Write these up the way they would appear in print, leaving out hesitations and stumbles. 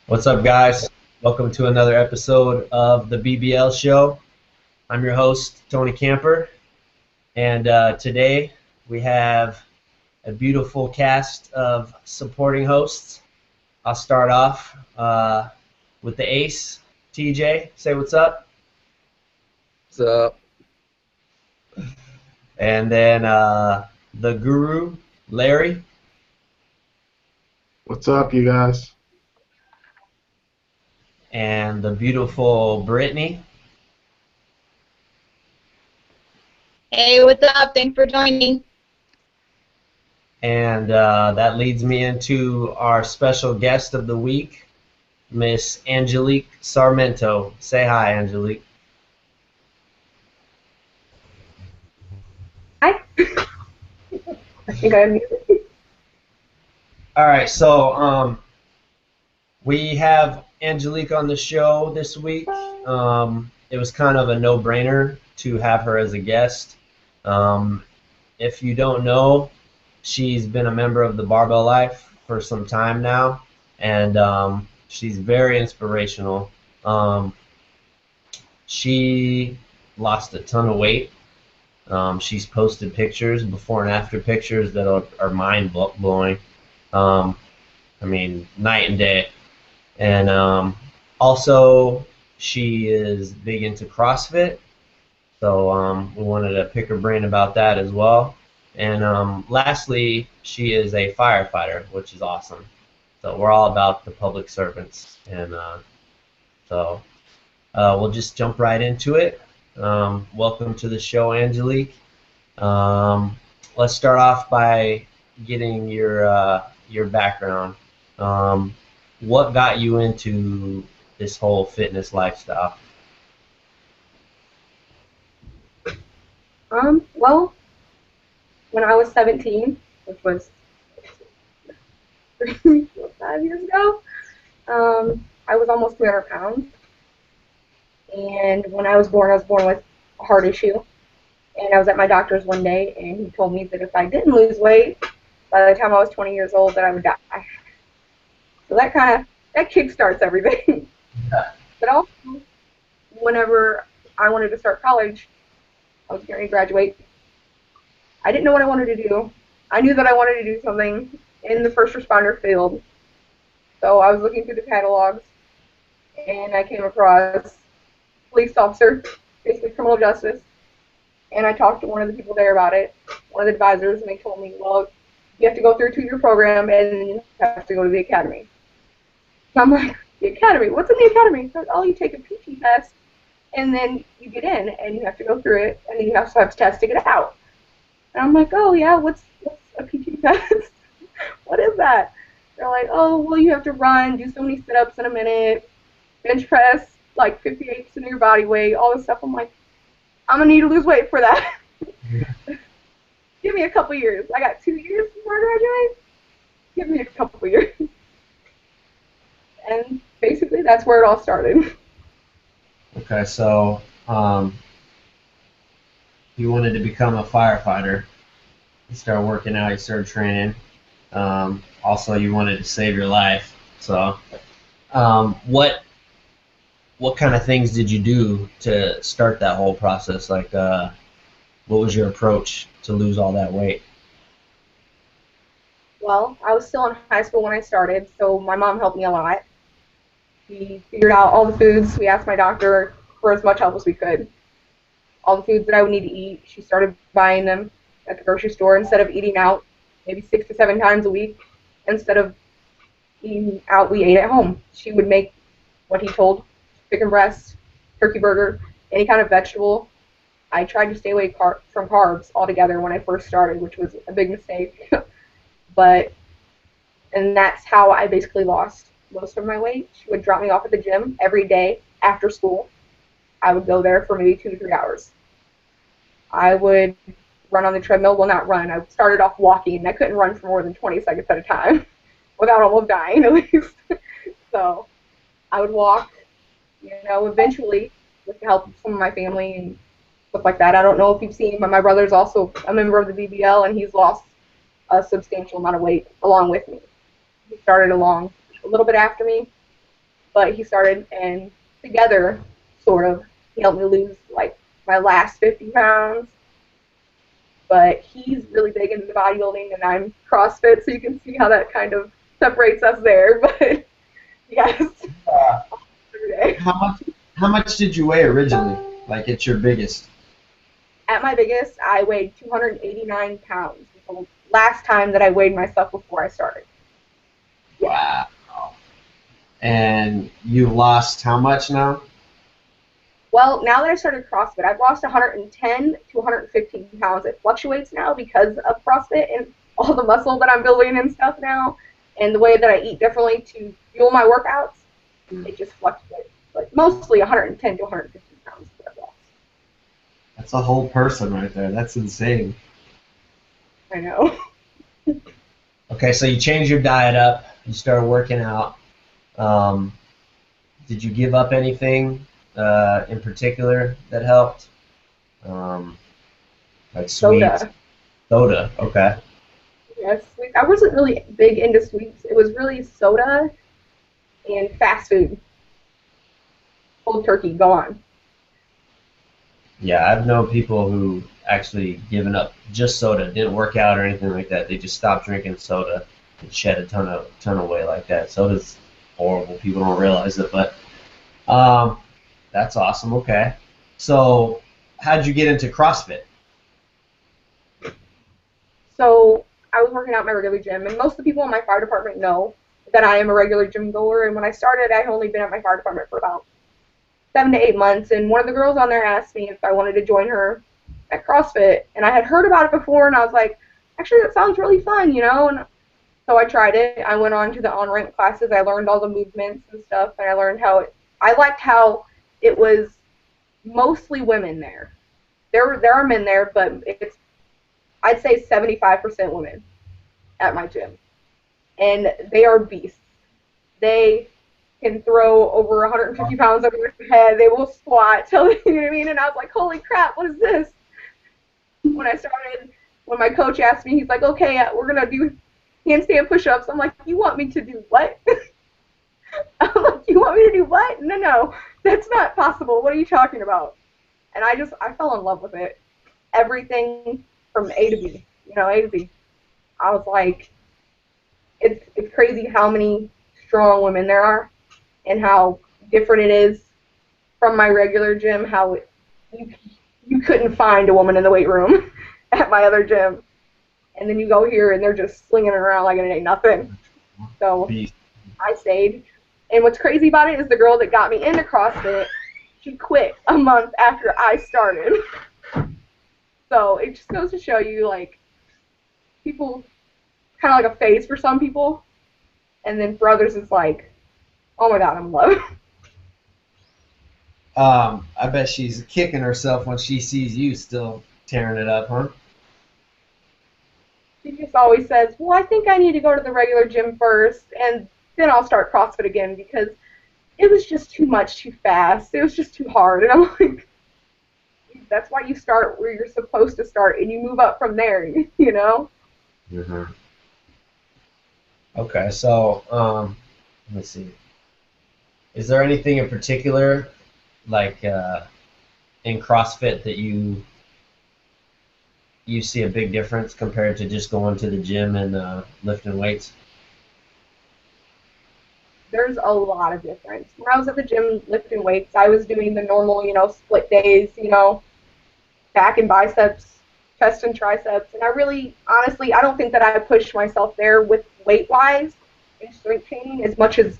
What's up, guys? Welcome to another episode of the BBL Show. I'm your host, Tony Camper, and today we have a beautiful cast of supporting hosts. I'll start off with the ace, TJ. Say what's up. What's up? And then the guru, Larry. What's up, you guys? And the beautiful Brittany. Hey, what's up? Thanks for joining. And that leads me into our special guest of the week, Miss Angelque Sarmento. Say hi, Angelique. Hi. I think I'm muted. All right, so we have Angelique on the show this week. It was kind of a no-brainer to have her as a guest. If you don't know, she's been a member of the Barbell Life for some time now, and she's very inspirational. She lost a ton of weight. She's posted pictures, before and after pictures that are mind-blowing. I mean, night and day. And also, she is big into CrossFit, so we wanted to pick her brain about that as well. And lastly, she is a firefighter, which is awesome. So we're all about the public servants, and so we'll just jump right into it. Welcome to the show, Angelique. Let's start off by getting your background. What got you into this whole fitness lifestyle? Well, when I was 17, which was 5 years ago, I was almost 300 pounds. And when I was born with a heart issue. And I was at my doctor's one day, and he told me that if I didn't lose weight, by the time I was 20 years old, that I would die. So that kickstarts everything. But also, whenever I wanted to start college, I was going to graduate. I didn't know what I wanted to do. I knew that I wanted to do something in the first responder field. So I was looking through the catalogs, and I came across police officer, basically criminal justice. And I talked to one of the people there about it, one of the advisors, and they told me, well, you have to go through a 2-year program, and then you have to go to the academy. So I'm like, the academy? What's in the academy? He said, oh, you take a PT test, and then you get in, and you have to go through it, and then you also have to test to get out. And I'm like, oh, yeah, what's a PT test? What is that? They're like, oh, well, you have to run, do so many sit-ups in a minute, bench press, like 58% of your body weight, all this stuff. I'm like, I'm going to need to lose weight for that. Give me a couple years. I got 2 years before I graduate. Give me a couple years. And basically, that's where it all started. Okay, so you wanted to become a firefighter. You started working out, you started training. Also, you wanted to save your life. So what kind of things did you do to start that whole process? Like, what was your approach to lose all that weight? Well, I was still in high school when I started, so my mom helped me a lot. We figured out all the foods. We asked my doctor for as much help as we could. All the foods that I would need to eat, she started buying them at the grocery store instead of eating out maybe 6 to 7 times a week. Instead of eating out, we ate at home. She would make what he told, chicken breast, turkey burger, any kind of vegetable. I tried to stay away from carbs altogether when I first started, which was a big mistake. And that's how I basically lost most of my weight. She would drop me off at the gym every day after school. I would go there for maybe 2 to 3 hours. I would run on the treadmill. Well, not run. I started off walking. I couldn't run for more than 20 seconds at a time without almost dying, at least. So I would walk, eventually with the help of some of my family and stuff like that. I don't know if you've seen, but my brother's also a member of the BBL, and he's lost a substantial amount of weight along with me. He started along a little bit after me, but he started, and together, sort of, he helped me lose like my last 50 pounds. But he's really big into bodybuilding, and I'm CrossFit, so you can see how that kind of separates us there. But yes, every day. How much did you weigh originally? Like at your biggest? At my biggest, I weighed 289 pounds. The last time that I weighed myself before I started. Wow. And you've lost how much now? Well, now that I started CrossFit, I've lost 110 to 115 pounds. It fluctuates now because of CrossFit and all the muscle that I'm building and stuff now, and the way that I eat differently to fuel my workouts. It just fluctuates, but mostly 110 to 115 pounds that I've lost. That's a whole person right there. That's insane. I know. Okay, so you changed your diet up. You started working out. Did you give up anything in particular that helped? Like sweets? Soda. Soda, okay. Yes, sweets. I wasn't really big into sweets. It was really soda and fast food. Cold turkey, go on. Yeah, I've known people who actually given up just soda, didn't work out or anything like that. They just stopped drinking soda and shed a ton of weight like that. Soda's horrible. People don't realize it, but that's awesome. Okay, so how'd you get into CrossFit? So I was working out in my regular gym, and most of the people in my fire department know that I am a regular gym goer. And when I started, I had only been at my fire department for about 7 to 8 months, and one of the girls on there asked me if I wanted to join her at CrossFit, and I had heard about it before, and I was like, actually, that sounds really fun, you know. And so I tried it. I went on to the on-ramp classes. I learned all the movements and stuff, and I learned I liked how it was mostly women there. There are men there, but I'd say 75% women at my gym, and they are beasts. They can throw over 150 pounds over their head. They will squat. You know what I mean? And I was like, holy crap, what is this? When I started, when my coach asked me, he's like, okay, we're going to do handstand push-ups. I'm like, you want me to do what? I'm like, you want me to do what? No, that's not possible. What are you talking about? And I fell in love with it. Everything from A to B, A to Z. I was like, it's crazy how many strong women there are and how different it is from my regular gym, how you couldn't find a woman in the weight room at my other gym. And then you go here and they're just slinging it around like it ain't nothing. So I stayed. And what's crazy about it is the girl that got me into CrossFit, she quit a month after I started. So it just goes to show you, like, people, kind of like a phase for some people, and then for others it's like, oh my god, I'm in love. I bet she's kicking herself when she sees you still tearing it up, huh? She just always says, well, I think I need to go to the regular gym first, and then I'll start CrossFit again, because it was just too much too fast. It was just too hard. And I'm like, that's why you start where you're supposed to start, and you move up from there, you know? Mm-hmm. Okay, so let me see. Is there anything in particular, like in CrossFit, that you see a big difference compared to just going to the gym and lifting weights? There's a lot of difference. When I was at the gym lifting weights, I was doing the normal, split days, back and biceps, chest and triceps, and I really, honestly, I don't think that I pushed myself there with weight-wise and strength training as much as,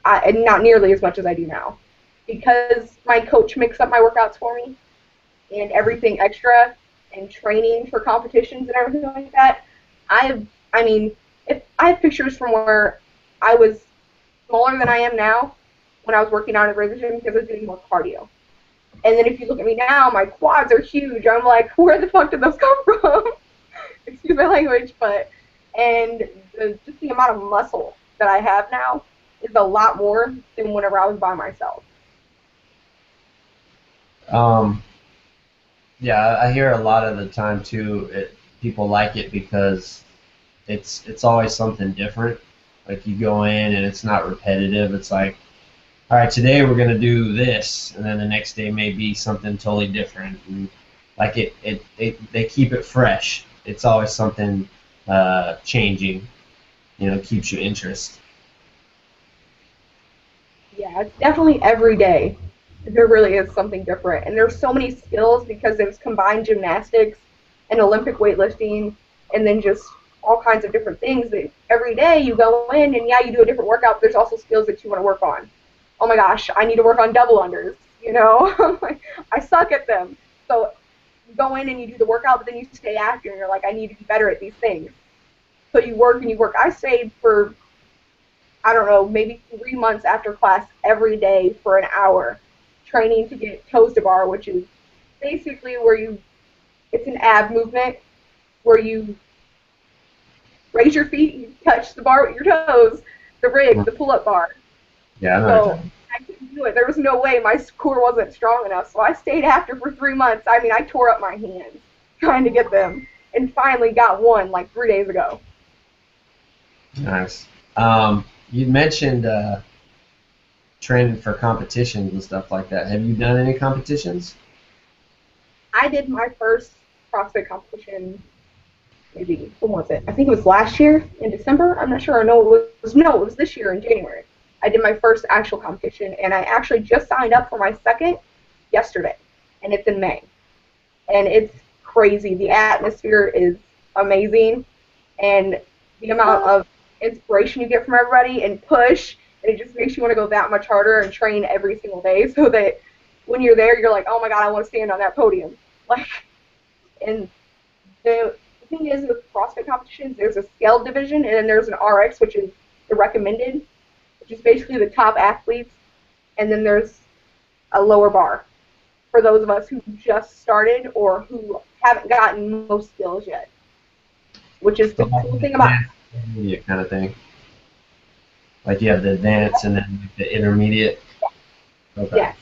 and not nearly as much as I do now, because my coach makes up my workouts for me, and everything extra, and training for competitions and everything like that. If I have pictures from where I was smaller than I am now when I was working out at the gym because I was doing more cardio. And then if you look at me now, my quads are huge. I'm like, where the fuck did those come from? Excuse my language, just the amount of muscle that I have now is a lot more than whenever I was by myself. Yeah, I hear a lot of the time too. People like it because it's always something different. Like you go in and it's not repetitive. It's like all right, today we're gonna do this, and then the next day may be something totally different. And like they keep it fresh. It's always something changing. You know, keeps you interest. Yeah, it's definitely every day. There really is something different. And there's so many skills because there's combined gymnastics and Olympic weightlifting and then just all kinds of different things that every day you go in and yeah, you do a different workout, but there's also skills that you want to work on. Oh my gosh, I need to work on double unders, you know? I suck at them. So you go in and you do the workout, but then you stay after and you're like, I need to be better at these things. So you work and you work. I stayed for, I don't know, maybe 3 months after class every day for an hour training to get toes to bar, which is basically where it's an ab movement where you raise your feet, you touch the bar with your toes, the rig, the pull-up bar. Yeah, I know. So I couldn't do it. There was no way my core wasn't strong enough. So I stayed after for 3 months. I mean, I tore up my hands trying to get them and finally got one like 3 days ago. Nice. You mentioned training for competitions and stuff like that. Have you done any competitions? I did my first CrossFit competition maybe, when was it? I think it was last year in December. I'm not sure. It was this year in January. I did my first actual competition, and I actually just signed up for my second yesterday, and it's in May. And it's crazy. The atmosphere is amazing, and the amount of inspiration you get from everybody and push, and it just makes you want to go that much harder and train every single day so that when you're there, you're like, oh my God, I want to stand on that podium. Like, and the thing is with CrossFit competitions, there's a scaled division, and then there's an RX, which is the recommended, which is basically the top athletes, and then there's a lower bar for those of us who just started or who haven't gotten most skills yet, which is the cool thing about intermediate kind of thing. Like you have the advanced and then the intermediate. Okay. Yes.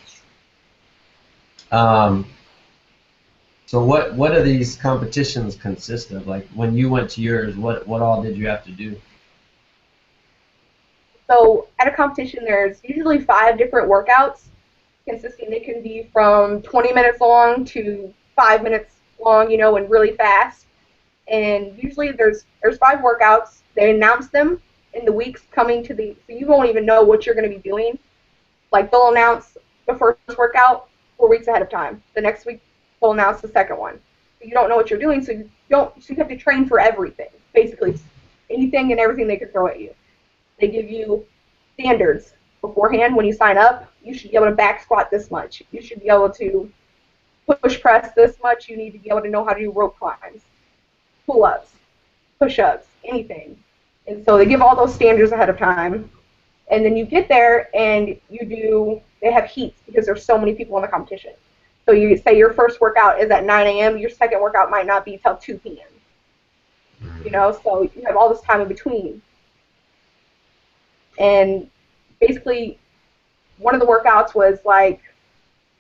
So what do these competitions consist of? Like when you went to yours, what all did you have to do? So at a competition, there's usually 5 different workouts consisting. They can be from 20 minutes long to 5 minutes long, you know, and really fast. And usually there's 5 workouts. They announce them in the weeks coming to so you won't even know what you're going to be doing. Like they'll announce the first workout 4 weeks ahead of time. The next week they'll announce the second one. You don't know what you're doing, so you have to train for everything, basically anything and everything they could throw at you. They give you standards beforehand when you sign up. You should be able to back squat this much. You should be able to push press this much. You need to be able to know how to do rope climbs, pull-ups, push-ups, anything. And so they give all those standards ahead of time. And then you get there and they have heats because there's so many people in the competition. So you say your first workout is at 9 a.m., your second workout might not be till 2 p.m. You know, so you have all this time in between. And basically, one of the workouts was like,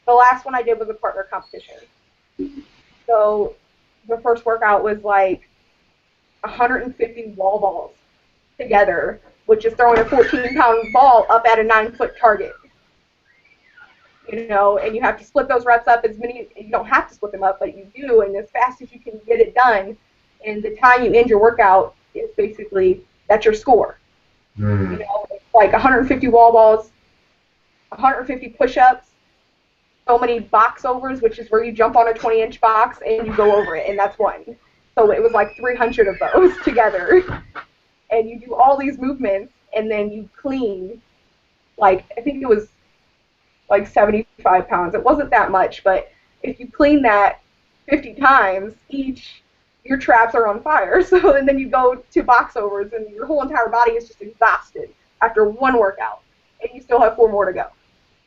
the last one I did was a partner competition. So the first workout was like 150 wall balls together, which is throwing a 14-pound ball up at a 9-foot target. You know, and you have to split those reps up you don't have to split them up, but you do, and as fast as you can get it done, and the time you end your workout is basically, that's your score. You know, it's like 150 wall balls, 150 push-ups, so many box overs, which is where you jump on a 20-inch box and you go over it, and that's one. So it was like 300 of those together. And you do all these movements, and then you clean, like, I think it was like 75 pounds. It wasn't that much, but if you clean that 50 times each, your traps are on fire. So, and then you go to box overs, and your whole entire body is just exhausted after one workout, and you still have 4 more to go.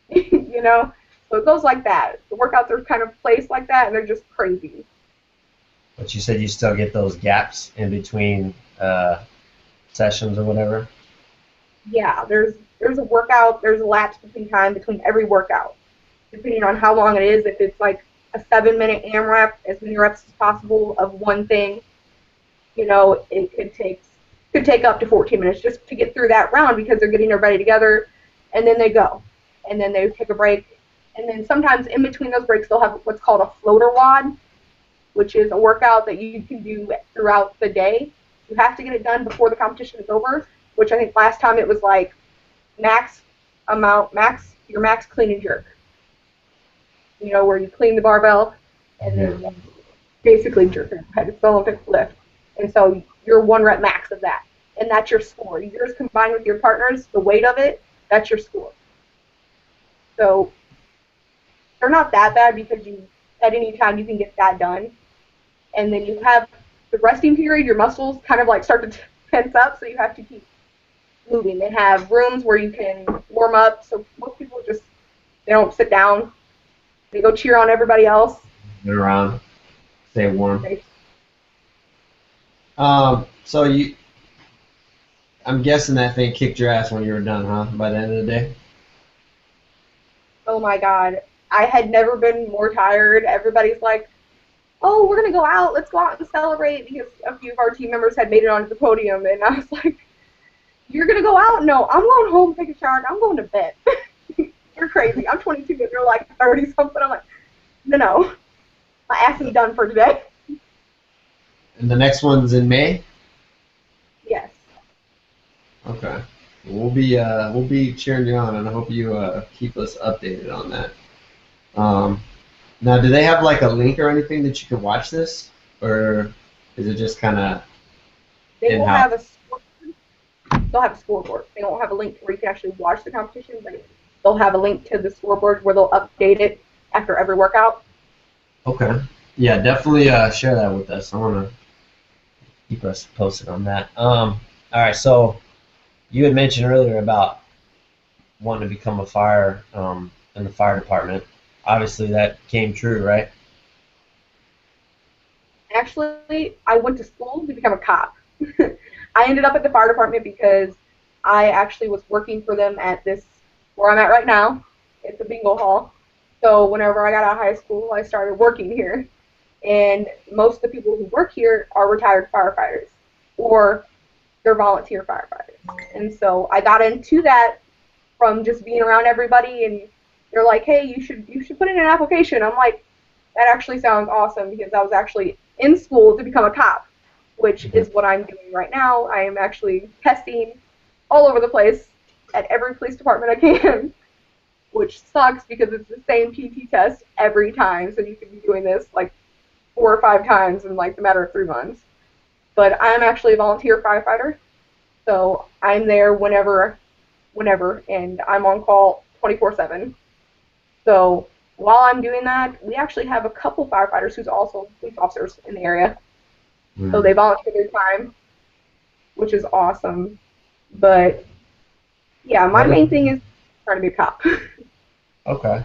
You know? So it goes like that. The workouts are kind of placed like that, and they're just crazy. But you said you still get those gaps in between sessions or whatever? Yeah, there's a workout, there's a lapse between every workout, depending on how long it is. If it's like a 7-minute AMRAP, as many reps as possible of one thing, you know, it could take up to 14 minutes just to get through that round because they're getting everybody together, and then they go. and then they take a break. And then sometimes in between those breaks, they'll have what's called a floater WOD, which is a workout that you can do throughout the day. You have to get it done before the competition is over, which I think last time it was like your max clean and jerk. You know, where you clean the barbell and then you basically jerk your head. It's the Olympic lift. And so you're 1 rep max of that. And that's your score. Yours combined with your partner's, the weight of it, that's your score. So they're not that bad because at any time you can get that done. And then you have the resting period, your muscles kind of like start to tense up, so you have to keep moving. They have rooms where you can warm up, so most people they don't sit down. They go cheer on everybody else. Get around, stay warm. I'm guessing that thing kicked your ass when you were done, huh? By the end of the day. Oh my God, I had never been more tired. Everybody's like, "Oh, we're gonna go out. Let's go out and celebrate," because a few of our team members had made it onto the podium, and I was like, "You're gonna go out? No, I'm going home, take a shower, and I'm going to bed." You're crazy. I'm 22, and you're like 30 something. I'm like, no, my ass is done for today. And the next one's in May? Yes. Okay. We'll be cheering you on, and I hope you keep us updated on that. Now, do they have like a link or anything that you can watch this, or is it just kind of They will in-house? have a scoreboard. They'll have a scoreboard. They won't have a link where you can actually watch the competition, but they'll have a link to the scoreboard where they'll update it after every workout. Okay. Yeah, definitely share that with us. I want to keep us posted on that. All right, so you had mentioned earlier about wanting to become a fire in the fire department. Obviously, that came true, right? Actually, I went to school to become a cop. I ended up at the fire department because I actually was working for them at this, where I'm at right now. It's a bingo hall. So whenever I got out of high school, I started working here. And most of the people who work here are retired firefighters, or they're volunteer firefighters. And so I got into that from just being around everybody, and they're like, "Hey, you should put in an application." I'm like, that actually sounds awesome, because I was actually in school to become a cop, which is what I'm doing right now. I am actually testing all over the place at every police department I can, which sucks because it's the same PT test every time, so you could be doing this like 4 or 5 times in like the matter of 3 months. But I'm actually a volunteer firefighter, so I'm there whenever, and I'm on call 24/7. So while I'm doing that, we actually have a couple firefighters who's also police officers in the area. So they volunteer their time, which is awesome. But yeah, my main thing is trying to be a cop. Okay.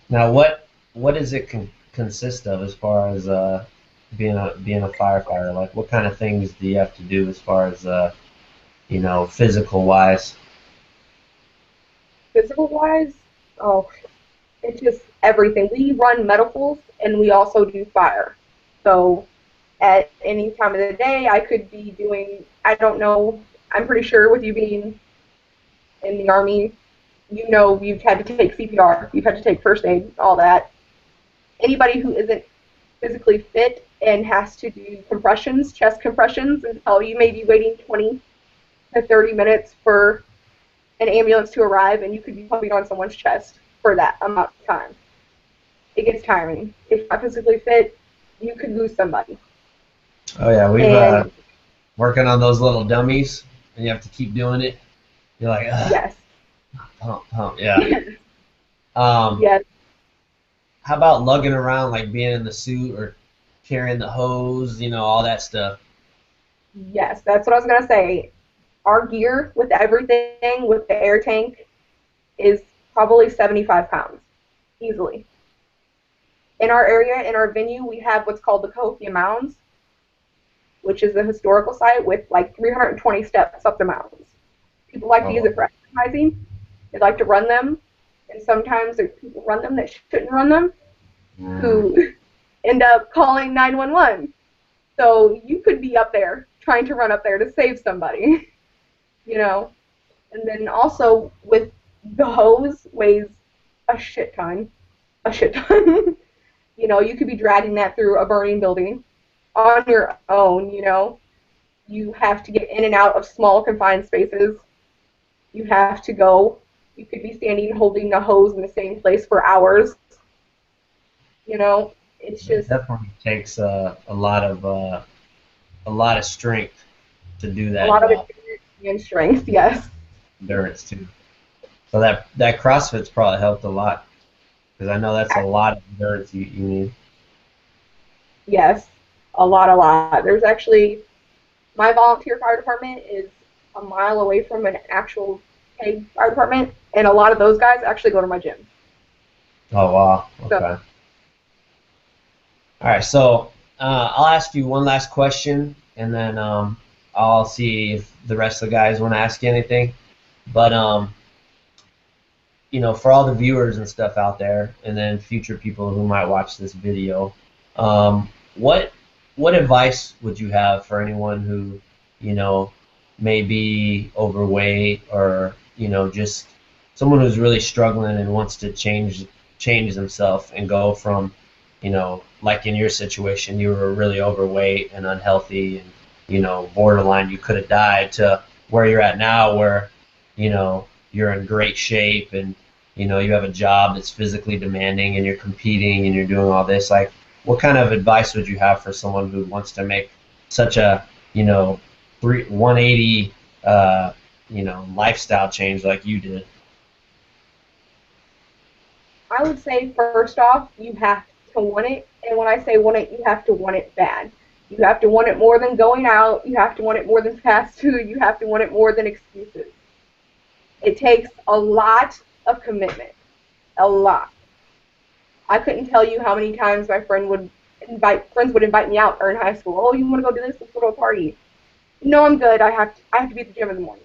Now, what does it consist of as far as being a firefighter? Like, what kind of things do you have to do as far as physical wise? Physical wise, oh, it's just everything. We run medicals and we also do fire. So at any time of the day, I could be doing, I don't know, I'm pretty sure with you being in the Army, you've had to take CPR, you've had to take first aid, all that. Anybody who isn't physically fit and has to do compressions, chest compressions, until you may be waiting 20 to 30 minutes for an ambulance to arrive, and you could be pumping on someone's chest for that amount of time. It gets tiring. If you're not physically fit, you could lose somebody. Oh yeah, we've And working on those little dummies, and you have to keep doing it. You're like, yes, pump, yeah. yes, How about lugging around, like being in the suit or carrying the hose, all that stuff? yes. That's what I was gonna say. Our gear with everything, with the air tank, is probably 75 pounds, easily. In our area, in our venue, we have what's called the Cahokia Mounds, which is a historical site with like 320 steps up the mountains. People like to use it for exercising. They like to run them, and sometimes there's people run them that shouldn't run them, who end up calling 911. So you could be up there trying to run up there to save somebody, And then also with the hose weighs a shit ton. A shit ton. You know, you could be dragging that through a burning building on your own, you know. You have to get in and out of small confined spaces. You have to go. You could be standing holding the hose in the same place for hours. You know, it's It just definitely takes a lot of strength to do a that lot of job. endurance and strength, yes. Endurance too. So that CrossFit's probably helped a lot because I know that's a lot of endurance you need. Yes, a lot, a lot. There's actually, my volunteer fire department is a mile away from an actual paid fire department, and a lot of those guys actually go to my gym. Oh wow. So, Okay. All right. So I'll ask you one last question, and then I'll see if the rest of the guys want to ask you anything. But for all the viewers and stuff out there, and then future people who might watch this video, um, what what advice would you have for anyone who, you know, may be overweight or just someone who's really struggling and wants to change themselves and go from, like in your situation, you were really overweight and unhealthy and borderline you could have died to where you're at now, where you're in great shape and you have a job that's physically demanding and you're competing and you're doing all this. Like, what kind of advice would you have for someone who wants to make such a 180 lifestyle change like you did? I would say first off, you have to want it, and when I say want it, you have to want it bad. You have to want it more than going out. You have to want it more than fast food. You have to want it more than excuses. It takes a lot of commitment, a lot. I couldn't tell you how many times my friends would invite me out or in high school. Oh, you want to go do this? Let's go to a party. No, I'm good. I have to be at the gym in the morning.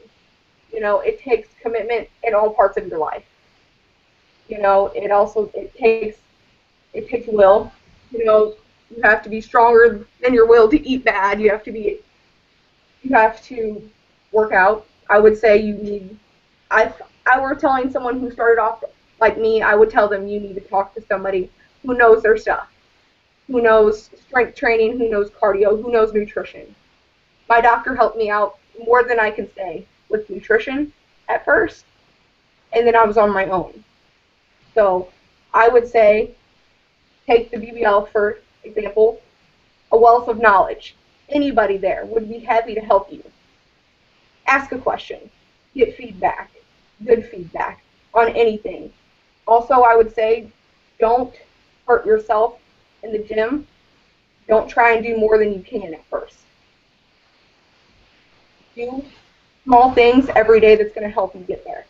You know, it takes commitment in all parts of your life. You know, it takes will. You know, you have to be stronger than your will to eat bad. You have to work out. I would say you need. If I were telling someone who started off like me, I would tell them you need to talk to somebody who knows their stuff, who knows strength training, who knows cardio, who knows nutrition. My doctor helped me out more than I can say with nutrition at first, and then I was on my own. So I would say take the BBL for example, a wealth of knowledge. Anybody there would be happy to help you. Ask a question, get feedback, good feedback on anything. Also, I would say don't hurt yourself in the gym. Don't try and do more than you can at first. Do small things every day that's going to help you get there.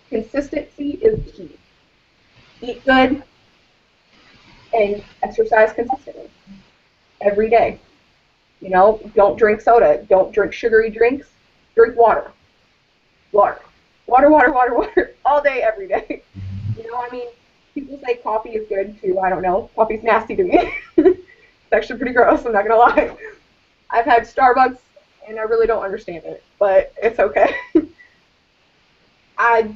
Consistency is key. Eat good and exercise consistently every day. You know, don't drink soda. Don't drink sugary drinks. Drink water. Water. Water, water, water, water. All day, every day. You know, I mean, people say coffee is good too. I don't know. Coffee's nasty to me. It's actually pretty gross, I'm not going to lie. I've had Starbucks, and I really don't understand it, but it's okay. I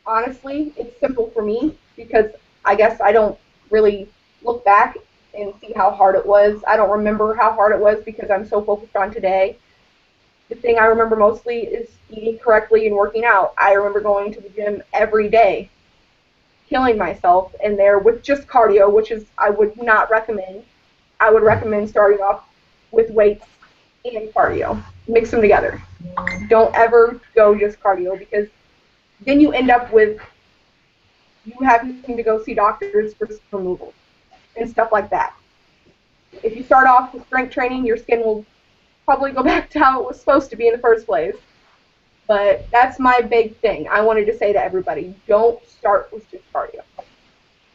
honestly, it's simple for me because I guess I don't really look back and see how hard it was. I don't remember how hard it was because I'm so focused on today. The thing I remember mostly is eating correctly and working out. I remember going to the gym every day, killing myself in there with just cardio, which is I would not recommend. I would recommend starting off with weights and cardio. Mix them together. Don't ever go just cardio because then you end up with you having to go see doctors for skin removal and stuff like that. If you start off with strength training, your skin will probably go back to how it was supposed to be in the first place. But that's my big thing. I wanted to say to everybody, don't start with just cardio.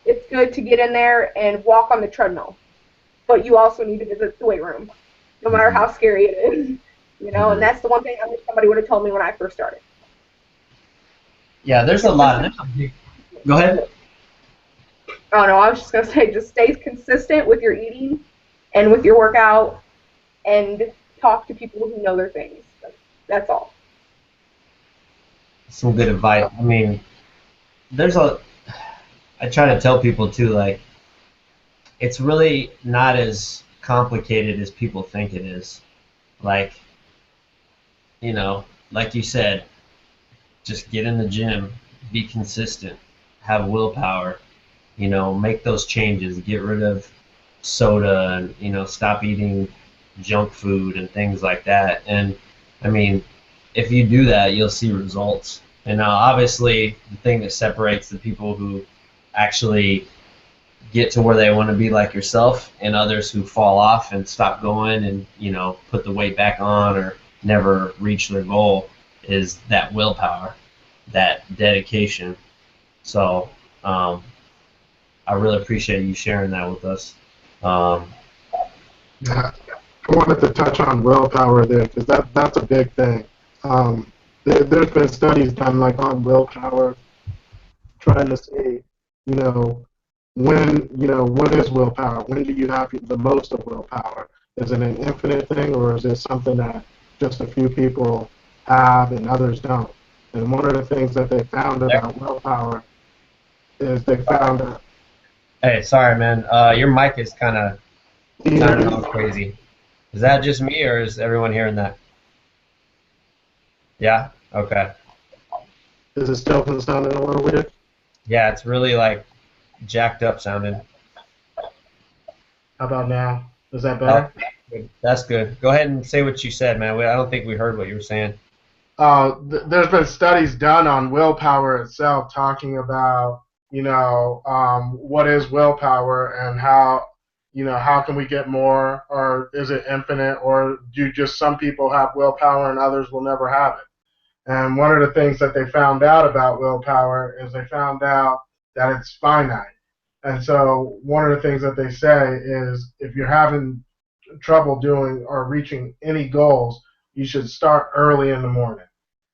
It's good to get in there and walk on the treadmill, but you also need to visit the weight room, no matter how scary it is. You know, and that's the one thing I wish somebody would have told me when I first started. Yeah, there's a lot. Go ahead. Oh no, I was just gonna say, just stay consistent with your eating and with your workout, and talk to people who know their things. That's all. Some good advice. I mean, there's I try to tell people too, like, it's really not as complicated as people think it is. Like, you know, like you said, just get in the gym, be consistent, have willpower, make those changes, get rid of soda and, stop eating junk food and things like that. And I mean, if you do that, you'll see results. And now, obviously, the thing that separates the people who actually get to where they want to be, like yourself, and others who fall off and stop going and, put the weight back on or never reach their goal is that willpower, that dedication. So, I really appreciate you sharing that with us. Um, Yeah, I wanted to touch on willpower there because that's a big thing. There's been studies done like on willpower, trying to see, you know, what is willpower? When do you have the most of willpower? Is it an infinite thing, or is it something that just a few people have and others don't? And one of the things that they found about willpower is they found that. hey, sorry, man. Your mic is kind of sounding all crazy. Is that just me, or is everyone hearing that? Yeah? Okay. Is it still sounding a little weird? Yeah, it's really like jacked up sounding. How about now? Is that better? That's good. Go ahead and say what you said, man. I don't think we heard what you were saying. There's been studies done on willpower itself, talking about what is willpower and how can we get more, or is it infinite, or do just some people have willpower and others will never have it? And one of the things that they found out about willpower is they found out that it's finite. And so one of the things that they say is if you're having trouble doing or reaching any goals, you should start early in the morning,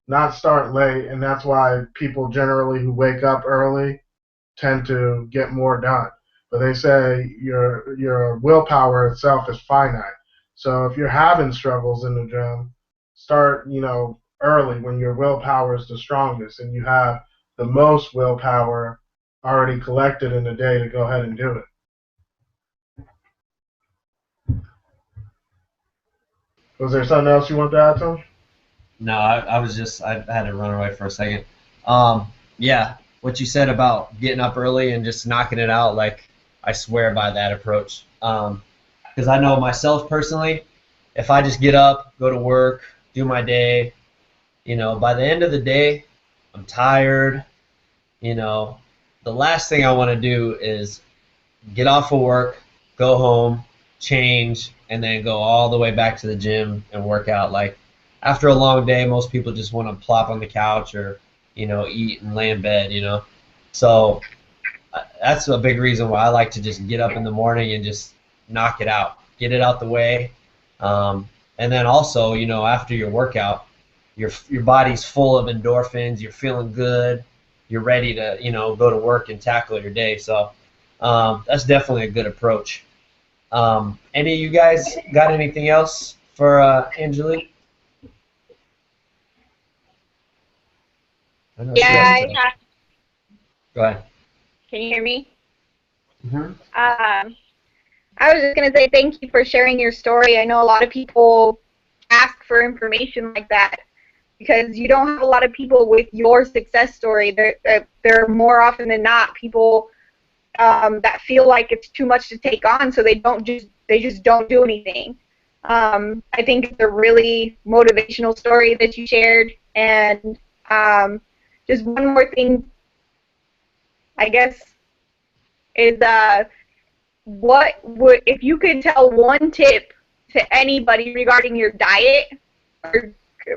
not start late. And that's why people generally who wake up early tend to get more done. But they say your willpower itself is finite. So if you're having struggles in the gym, start early when your willpower is the strongest and you have the most willpower already collected in the day to go ahead and do it. Was there something else you want to add, Tom? No, I had to run away for a second. Yeah, what you said about getting up early and just knocking it out, like, I swear by that approach. Because I know myself personally, if I just get up, go to work, do my day, by the end of the day, I'm tired. The last thing I want to do is get off of work, go home, change, and then go all the way back to the gym and work out. Like, after a long day, most people just want to plop on the couch or, eat and lay in bed, So that's a big reason why I like to just get up in the morning and just knock it out, get it out the way. And then also, after your workout, your body's full of endorphins, you're feeling good, you're ready to, go to work and tackle your day. So that's definitely a good approach. Any of you guys got anything else for Angelque? Yeah, I have. Go ahead. Can you hear me? Mm-hmm. I was just going to say thank you for sharing your story. I know a lot of people ask for information like that because you don't have a lot of people with your success story. There are more often than not people that feel like it's too much to take on, so they just don't do anything. I think it's a really motivational story that you shared, and just one more thing, I guess, is what would, if you could tell one tip to anybody regarding your diet, or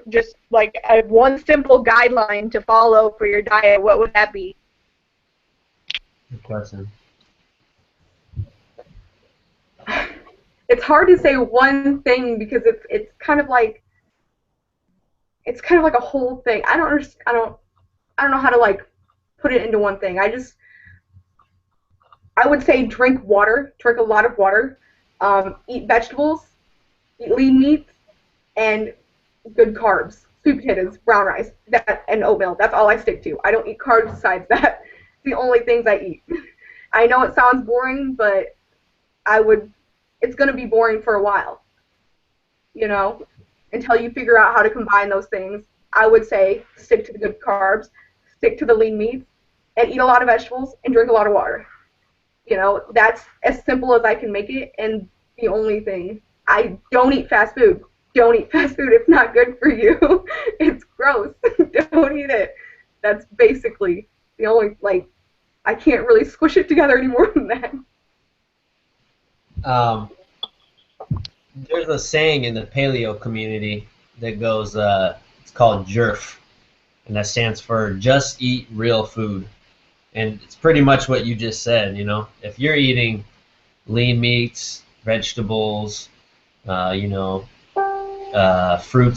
just like one simple guideline to follow for your diet, what would that be? Good question. It's hard to say one thing because it's kind of like a whole thing. I don't know how to like put it into one thing. I would say drink water, drink a lot of water, eat vegetables, eat lean meats, and good carbs, sweet potatoes, brown rice, and oatmeal. That's all I stick to. I don't eat carbs besides that. the only things I eat. I know it sounds boring, but it's going to be boring for a while, you know, until you figure out how to combine those things. I would say stick to the good carbs, stick to the lean meats, and eat a lot of vegetables and drink a lot of water. You know, that's as simple as I can make it, and the only thing, I don't eat fast food. Don't eat fast food. It's not good for you. It's gross. Don't eat it. That's basically the only, like, I can't really squish it together any more than that. There's a saying in the paleo community that goes, it's called JERF, and that stands for just eat real food. And it's pretty much what you just said, you know. If you're eating lean meats, vegetables, fruits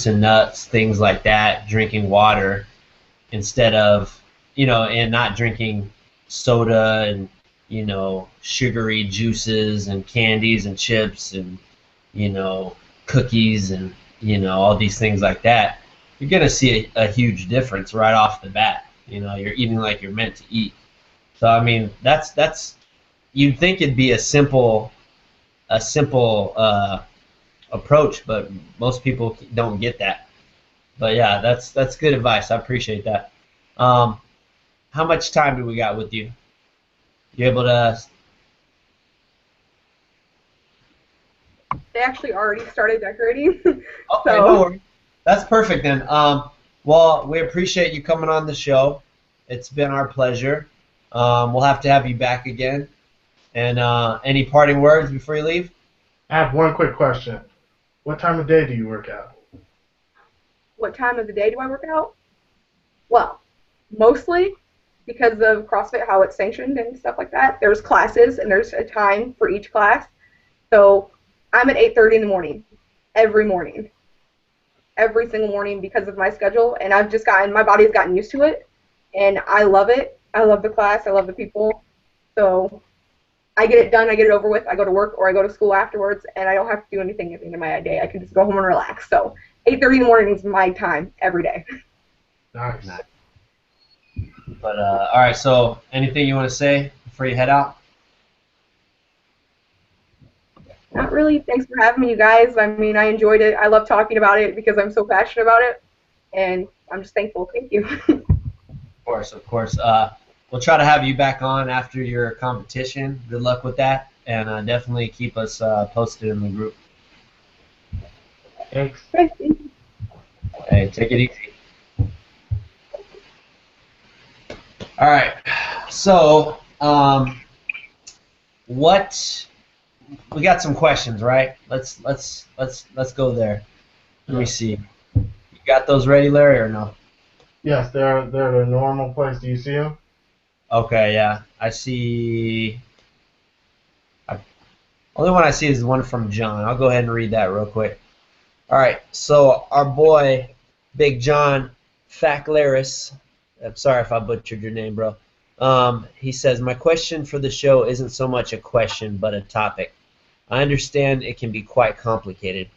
and nuts, things like that, drinking water instead of, and not drinking soda and, sugary juices and candies and chips and, cookies and, all these things like that, you're going to see a huge difference right off the bat. You're eating like you're meant to eat. So, I mean, that's you'd think it'd be a simple approach, but most people don't get that. But yeah, that's good advice. I appreciate that. How much time do we got with you? You able to? They actually already started decorating. Okay, no worries. That's perfect then. Well, we appreciate you coming on the show. It's been our pleasure. We'll have to have you back again. And any parting words before you leave? I have one quick question. What time of day do you work out? What time of the day do I work out? Well, mostly because of CrossFit, how it's sanctioned and stuff like that. There's classes, and there's a time for each class. So I'm at 8:30 in the morning, every single morning because of my schedule. And my body's gotten used to it, and I love it. I love the class. I love the people. So I get it done. I get it over with. I go to work or I go to school afterwards, and I don't have to do anything at the end of my day. I can just go home and relax. So 8:30 in the morning is my time every day. Nice. But all right. So anything you want to say before you head out? Not really. Thanks for having me, you guys. I mean, I enjoyed it. I love talking about it because I'm so passionate about it, and I'm just thankful. Thank you. Of course. We'll try to have you back on after your competition. Good luck with that, and definitely keep us posted in the group. Thanks. Hey, take it easy. All right. So, we got some questions, right? Let's go there. Let me see. You got those ready, Larry, or no? Yes, they're the normal place. Do you see them? Okay, yeah. I see. Only one I see is the one from John. I'll go ahead and read that real quick. All right. So our boy, Big John Faclaris. I'm sorry if I butchered your name, bro. He says, my question for the show isn't so much a question, but a topic. I understand it can be quite complicated.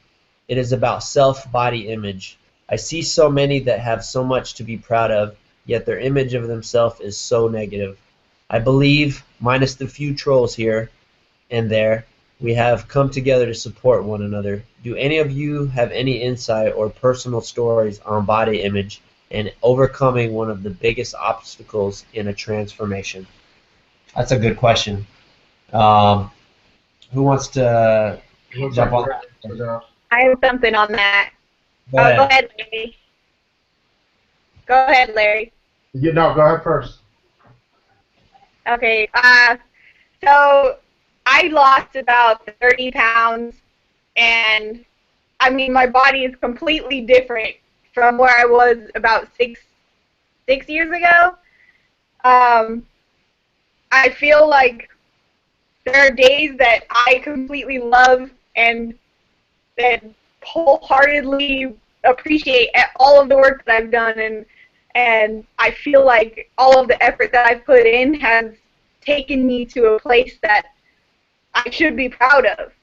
It is about self-body image. I see so many that have so much to be proud of, yet their image of themselves is so negative. I believe, minus the few trolls here and there, we have come together to support one another. Do any of you have any insight or personal stories on body image and overcoming one of the biggest obstacles in a transformation? That's a good question. Who wants to jump on that? I have something on that. Go ahead. Go ahead, Larry. Go ahead, Larry. No, go ahead first. Okay. So I lost about 30 pounds, and I mean, my body is completely different from where I was about six years ago. I feel like there are days that I completely love and that wholeheartedly appreciate all of the work that I've done, and I feel like all of the effort that I've put in has taken me to a place that I should be proud of.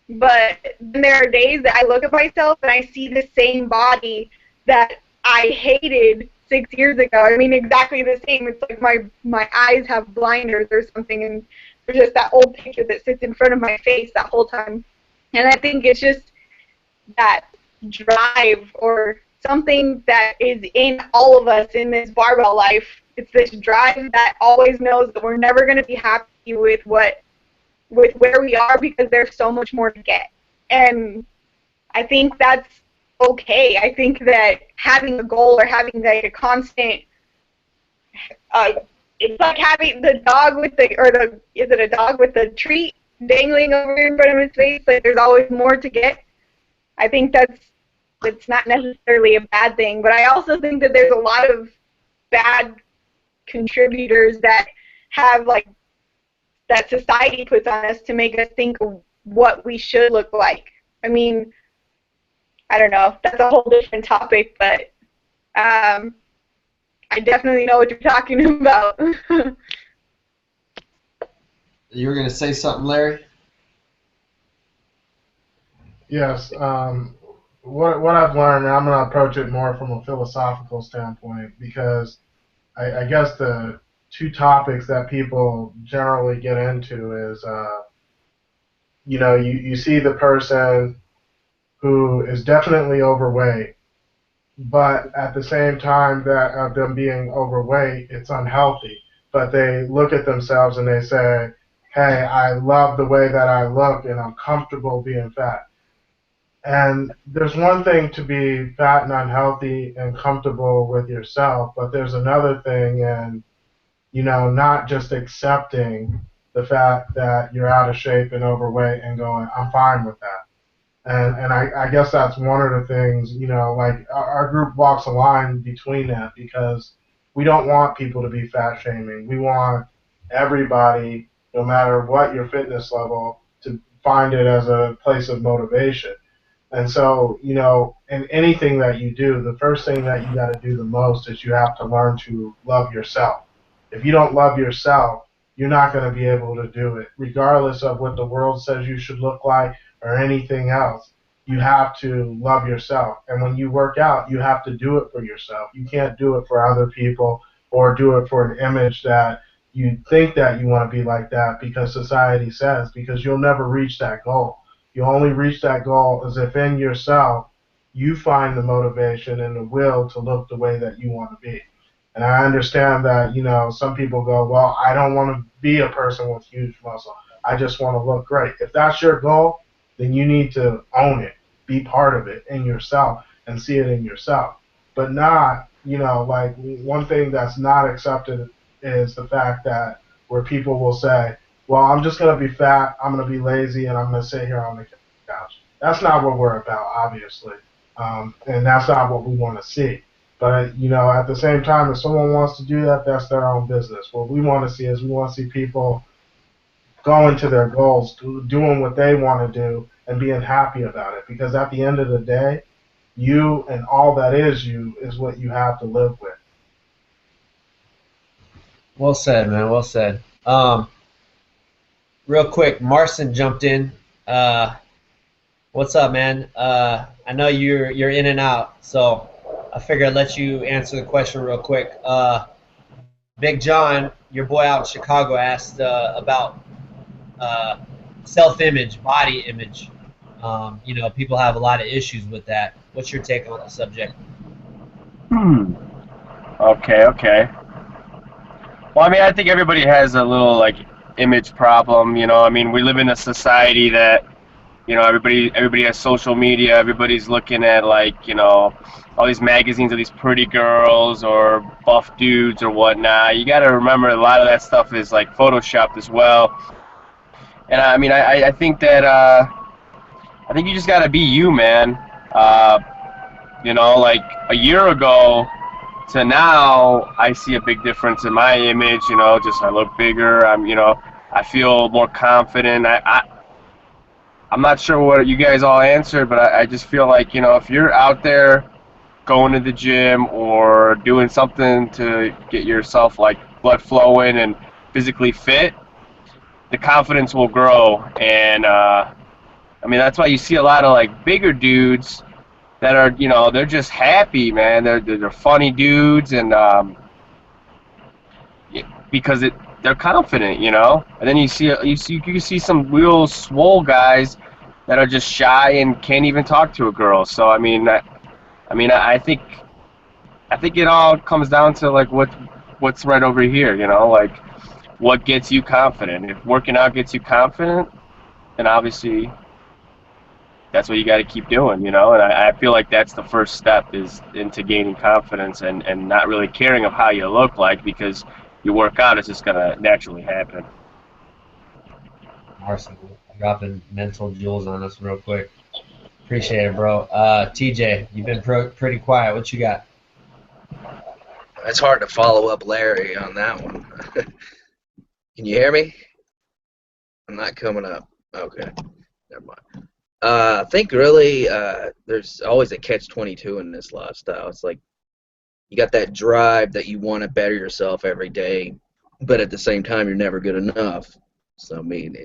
But then there are days that I look at myself and I see the same body that I hated 6 years ago. I mean, exactly the same. It's like my eyes have blinders or something, and there's just that old picture that sits in front of my face that whole time. And I think it's just that drive or something that is in all of us in this barbell life. It's this drive that always knows that we're never going to be happy with where we are because there's so much more to get. And I think that's okay. I think that having a goal or having like a constant, it's like having the dog with is it a dog with the treat dangling over in front of his face? Like there's always more to get. I think it's not necessarily a bad thing, but I also think that there's a lot of bad contributors that have like that society puts on us to make us think of what we should look like. I mean, I don't know. That's a whole different topic, but I definitely know what you're talking about. You were going to say something, Larry? Yes. What I've learned, and I'm going to approach it more from a philosophical standpoint, because I guess the two topics that people generally get into is, you see the person who is definitely overweight, but at the same time that of them being overweight, it's unhealthy. But they look at themselves and they say, hey, I love the way that I look and I'm comfortable being fat. And there's one thing to be fat and unhealthy and comfortable with yourself, but there's another thing in, not just accepting the fact that you're out of shape and overweight and going, I'm fine with that. And I guess that's one of the things, like our group walks a line between that, because we don't want people to be fat shaming. We want everybody, no matter what your fitness level, to find it as a place of motivation. And so, in anything that you do, the first thing that you got to do the most is you have to learn to love yourself. If you don't love yourself, you're not going to be able to do it, regardless of what the world says you should look like or anything else. You have to love yourself. And when you work out, you have to do it for yourself. You can't do it for other people or do it for an image that you think that you want to be like that because society says, because you'll never reach that goal. You only reach that goal as if in yourself you find the motivation and the will to look the way that you want to be. And I understand that, some people go, well, I don't want to be a person with huge muscle. I just want to look great. If that's your goal, then you need to own it, be part of it in yourself and see it in yourself. But not, like one thing that's not accepted is the fact that where people will say, well, I'm just going to be fat, I'm going to be lazy, and I'm going to sit here on the couch. That's not what we're about, obviously. And that's not what we want to see. But, at the same time, if someone wants to do that, that's their own business. What we want to see is we want to see people going to their goals, doing what they want to do, and being happy about it. Because at the end of the day, you and all that is you is what you have to live with. Well said, man. Well said. Real quick, Marcin jumped in. What's up, man? I know you're in and out, so I figured I'd let you answer the question real quick. Big John, your boy out in Chicago, asked about self-image, body image. People have a lot of issues with that. What's your take on the subject? Okay. Well, I think everybody has a little image problem. We live in a society that everybody has social media. Everybody's looking at all these magazines of these pretty girls or buff dudes or whatnot. You got to remember a lot of that stuff is photoshopped as well. And I think that I think you just got to be you, man. A year ago to now, I see a big difference in my image. Just I look bigger. I feel more confident. I'm not sure what you guys all answered, but I just feel like, if you're out there going to the gym or doing something to get yourself blood flowing and physically fit, the confidence will grow. And that's why you see a lot of bigger dudes that are, you know, they're just happy, man. They're funny dudes, and because they're confident, you know. And then you see some real swole guys that are just shy and can't even talk to a girl. So I think it all comes down to like what's right over here, you know, like what gets you confident. If working out gets you confident, then obviously that's what you got to keep doing, you know. And I feel like that's the first step is into gaining confidence and not really caring of how you look like, because you work out, it's just gonna naturally happen. Marcel, dropping mental jewels on us real quick. Appreciate it, bro. TJ, you've been pretty quiet. What you got? It's hard to follow up Larry on that one. Can you hear me? I'm not coming up. Okay, never mind. I think really there's always a catch-22 in this lifestyle. It's like you got that drive that you want to better yourself every day, but at the same time you're never good enough. So I mean,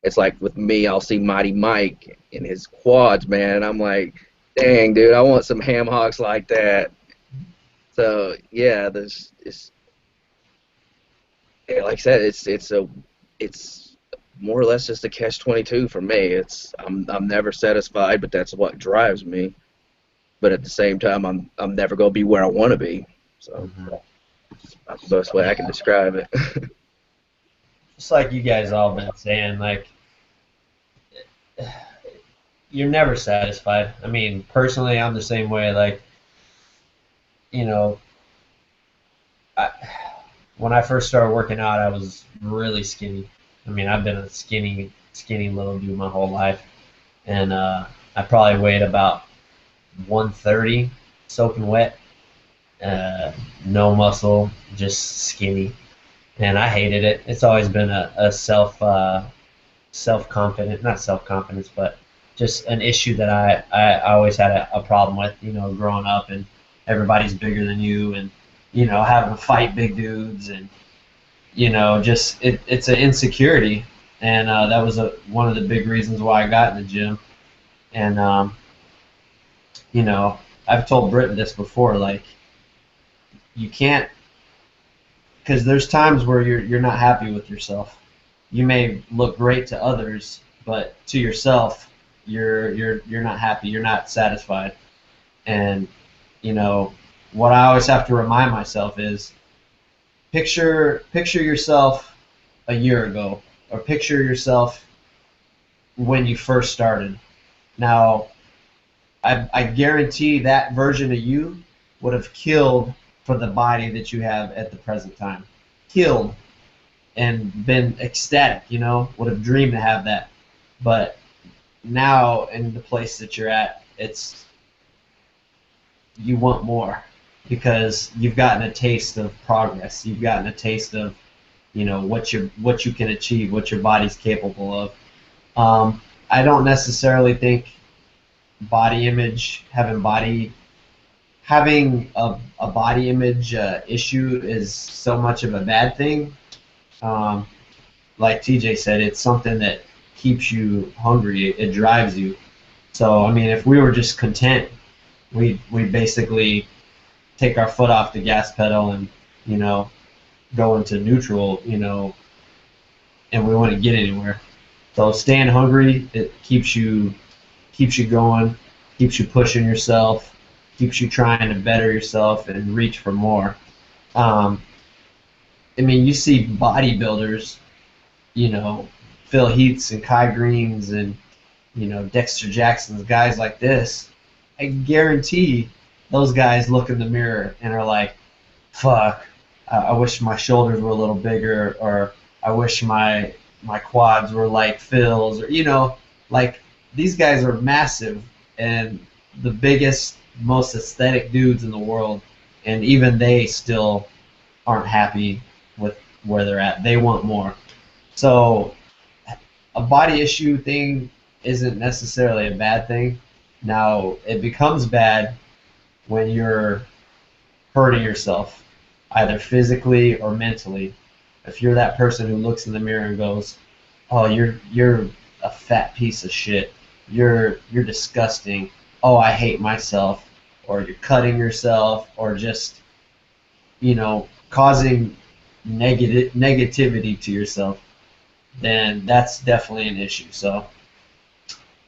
it's like with me, I'll see Mighty Mike in his quads, man, and I'm like, dang, dude, I want some ham hocks like that. So yeah, yeah, like I said, it's more or less just a catch-22 for me. I'm never satisfied, but that's what drives me. But at the same time, I'm never gonna be where I want to be. So that's the best way I can describe it. Just like you guys all been saying, like you're never satisfied. I mean, personally, I'm the same way. Like, you know, I, when I first started working out, I was really skinny. I mean, I've been a skinny little dude my whole life, and I probably weighed about 130, soaking wet, no muscle, just skinny, and I hated it. It's always been a self-confident, not self-confidence, but just an issue that I always had a problem with, you know, growing up, and everybody's bigger than you, and, you know, having to fight big dudes, and, you know, just it's an insecurity, and that was one of the big reasons why I got in the gym. And you know, I've told Britton this before, like you can't, because there's times where you're not happy with yourself. You may look great to others, but to yourself, you're not happy. You're not satisfied. And you know, what I always have to remind myself is picture yourself a year ago, or picture yourself when you first started. Now, I guarantee that version of you would have killed for the body that you have at the present time. Killed and been ecstatic, you know, would have dreamed to have that. But now in the place that you're at, it's you want more because you've gotten a taste of progress. You've gotten a taste of, you know, what you can achieve, what your body's capable of. I don't necessarily think body image, having a body image issue is so much of a bad thing. Like TJ said, it's something that keeps you hungry. It drives you. So I mean, if we were just content, we basically take our foot off the gas pedal and, you know, go into neutral, you know, and we wouldn't get anywhere. So staying hungry, it keeps you going, keeps you pushing yourself, keeps you trying to better yourself and reach for more. I mean, you see bodybuilders, you know, Phil Heaths and Kai Greens and, you know, Dexter Jacksons, guys like this. I guarantee those guys look in the mirror and are like, fuck, I wish my shoulders were a little bigger, or I wish my quads were like Phil's, or, you know, like these guys are massive and the biggest, most aesthetic dudes in the world, and even they still aren't happy with where they're at. They want more. So a body issue thing isn't necessarily a bad thing. Now, it becomes bad when you're hurting yourself, either physically or mentally. If you're that person who looks in the mirror and goes, "Oh, you're a fat piece of shit. You're disgusting. oh, I hate myself, or you're cutting yourself, or just, causing negativity to yourself, then that's definitely an issue. So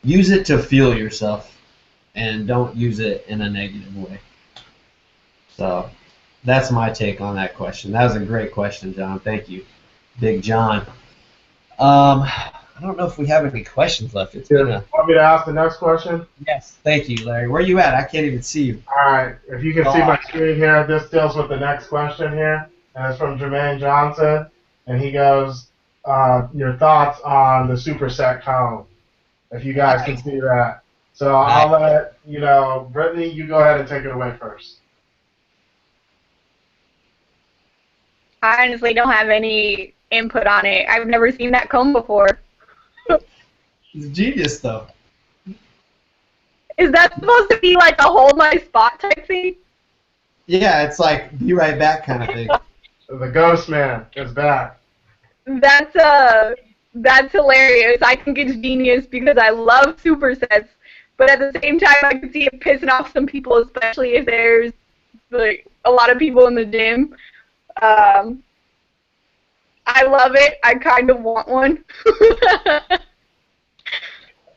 use it to fuel yourself, and don't use it in a negative way. So that's my take on that question. That was a great question, John. Thank you, Big John. I don't know if we have any questions left. It's been a Want me to ask the next question? yes. Thank you, Larry. Where you at? I can't even see you. All right. If you can see my screen here, this deals with the next question here, and it's from Jermaine Johnson, and he goes, "Your thoughts on the superset cone?" If you guys can see that. So I'll let Brittany, you go ahead and take it away first. I honestly don't have any input on it. I've never seen that comb before. He's a genius, though. Is that supposed to be like a hold my spot type thing? Yeah, it's like be right back kind of thing. The Ghost Man is back. That's hilarious. I think it's genius because I love supersets, but at the same time, I can see it pissing off some people, especially if there's like a lot of people in the gym. I love it. I kind of want one.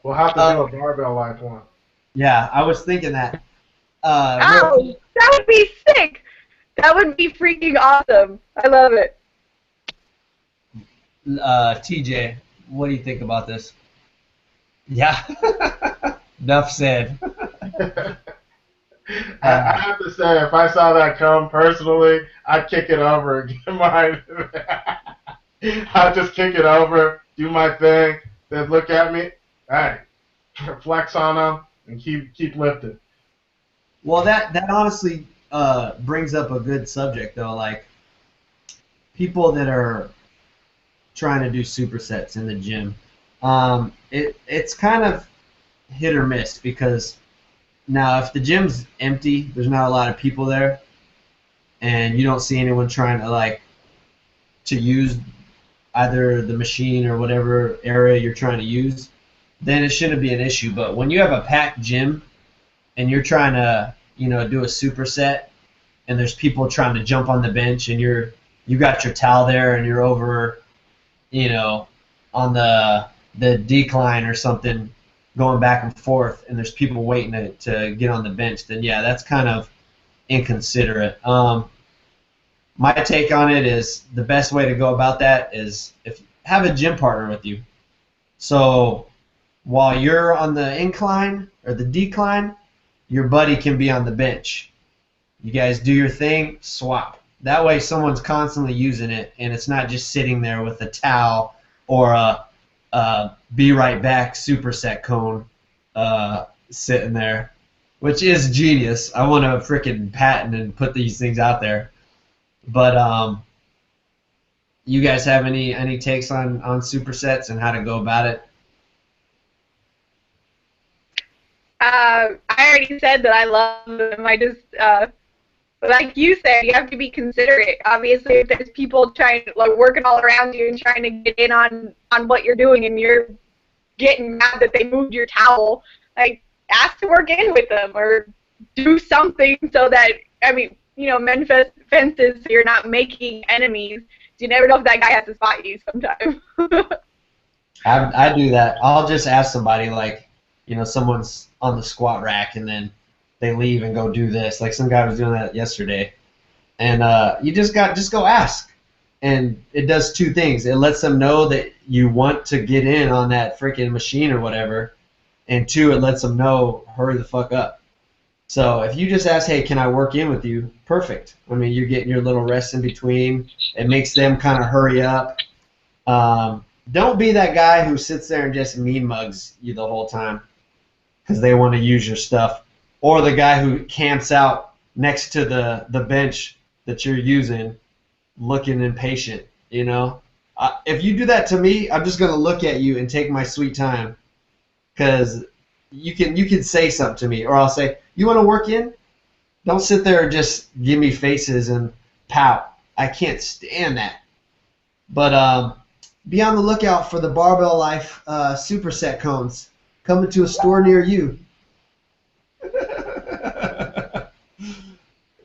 We'll have to do a Barbell Life one. Yeah, I was thinking that. Oh, that would be sick. That would be freaking awesome. I love it. TJ, what do you think about this? Yeah. Enough said. I have to say, if I saw that come personally, I'd kick it over and get mine. I'd just kick it over, do my thing, then look at me, hey, flex on them, and keep lifting. Well, that honestly brings up a good subject, though. Like, people that are trying to do supersets in the gym, it's kind of hit or miss, because now if the gym's empty, there's not a lot of people there, and you don't see anyone trying to use either the machine or whatever area you're trying to use, then it shouldn't be an issue. But when you have a packed gym and you're trying to do a superset, and there's people trying to jump on the bench, and you got your towel there, and you're over on the decline or something, going back and forth, and there's people waiting to get on the bench, then yeah, that's kind of inconsiderate. My take on it is the best way to go about that is have a gym partner with you. So while you're on the incline or the decline, your buddy can be on the bench. You guys do your thing, swap. That way someone's constantly using it, and it's not just sitting there with a towel or a be right back superset cone sitting there, which is genius. I want to freaking patent and put these things out there. But you guys have any takes on supersets and how to go about it? I already said that I love them. I just, like you said, you have to be considerate. Obviously, if there's people trying, working all around you and trying to get in on what you're doing, and you're getting mad that they moved your towel, ask to work in with them or do something so that, mend fences so you're not making enemies. You never know if that guy has to spot you sometime. I do that. I'll just ask somebody, someone's on the squat rack, and then they leave and go do this. Like some guy was doing that yesterday. And you just go ask. And it does two things. It lets them know that you want to get in on that freaking machine or whatever. And two, it lets them know, hurry the fuck up. So if you just ask, hey, can I work in with you? Perfect. You're getting your little rest in between. It makes them kind of hurry up. Don't be that guy who sits there and just mean mugs you the whole time because they want to use your stuff. Or the guy who camps out next to the bench that you're using looking impatient, If you do that to me, I'm just going to look at you and take my sweet time, because you can say something to me, or I'll say, you want to work in? Don't sit there and just give me faces and pout. I can't stand that. But be on the lookout for the Barbell Life superset cones coming to a store near you.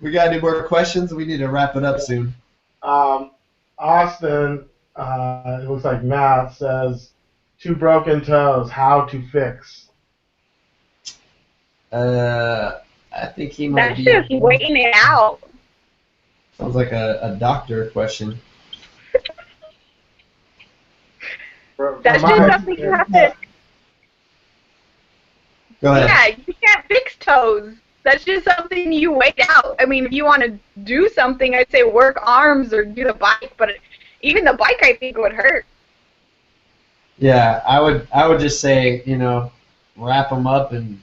We got any more questions? We need to wrap it up soon. Austin, it looks like Matt says, 2 broken toes, how to fix? I think he might That's be. just waiting it out. Sounds like a doctor question. That's just something you have to. Go ahead. Yeah, you can't fix toes. That's just something you wait out. I mean, if you want to do something, I'd say work arms or do the bike. But even the bike, I think, would hurt. Yeah, I would just say, wrap them up and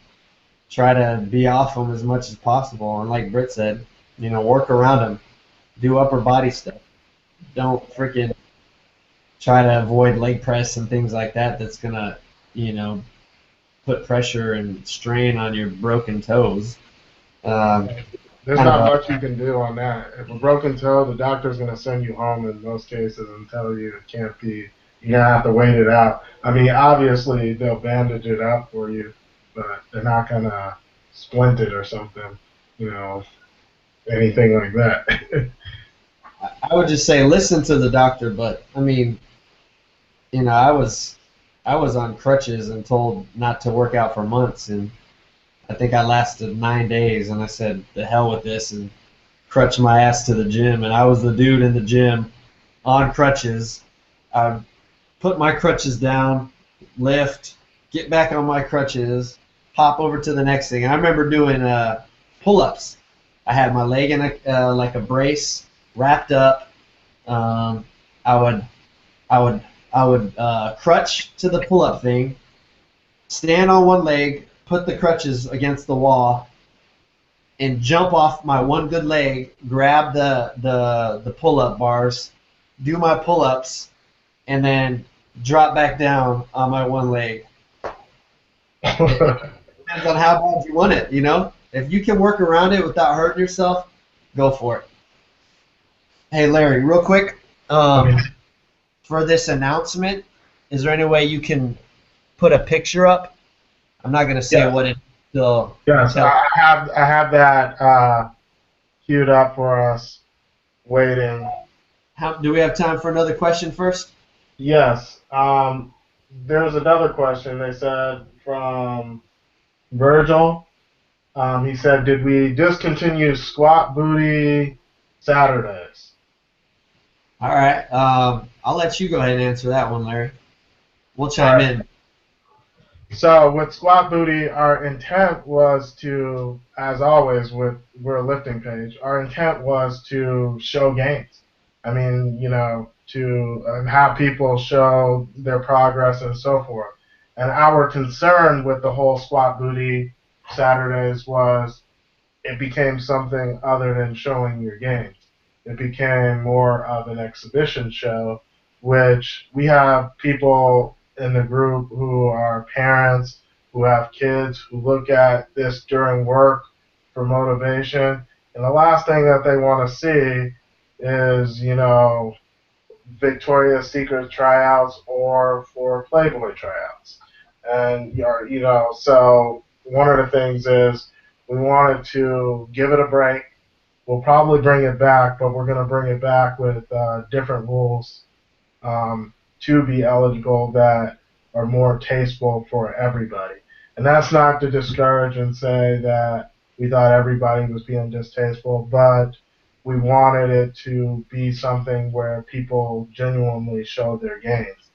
try to be off them as much as possible. And like Britt said, work around them. Do upper body stuff. Don't freaking try to avoid leg press and things like that. That's going to, put pressure and strain on your broken toes. There's not much you can do on that. If a broken toe, the doctor's going to send you home in most cases and tell you it can't be. You're going to have to wait it out. I mean, obviously, they'll bandage it up for you, but they're not going to splint it or something, anything like that. I would just say listen to the doctor, but, I mean, I was on crutches and told not to work out for months, and I think I lasted 9 days, and I said, the hell with this, and crutched my ass to the gym, and I was the dude in the gym on crutches. I put my crutches down, lift, get back on my crutches, hop over to the next thing. And I remember doing pull-ups. I had my leg in like a brace, wrapped up. I would crutch to the pull-up thing, stand on one leg, put the crutches against the wall, and jump off my one good leg, grab the pull-up bars, do my pull-ups, and then drop back down on my one leg. Depends on how bad you want it, If you can work around it without hurting yourself, go for it. Hey, Larry, real quick, for this announcement, is there any way you can put a picture up? I'm not going to say what it is. Yes, I have that queued up for us, waiting. Do we have time for another question first? Yes. There's another question they said from Virgil. He said, did we discontinue squat booty Saturdays? All right. I'll let you go ahead and answer that one, Larry. We'll chime in. So with squat booty, our intent was to, as always, we're a lifting page, our intent was to show gains. I mean, to have people show their progress and so forth. And our concern with the whole squat booty Saturdays was it became something other than showing your gains. It became more of an exhibition show, which we have people in the group who are parents, who have kids, who look at this during work for motivation. And the last thing that they want to see is, Victoria's Secret tryouts or for Playboy tryouts. And, so one of the things is we wanted to give it a break. We'll probably bring it back, but we're going to bring it back with different rules to be eligible that are more tasteful for everybody. And that's not to discourage and say that we thought everybody was being distasteful, but we wanted it to be something where people genuinely showed their gains.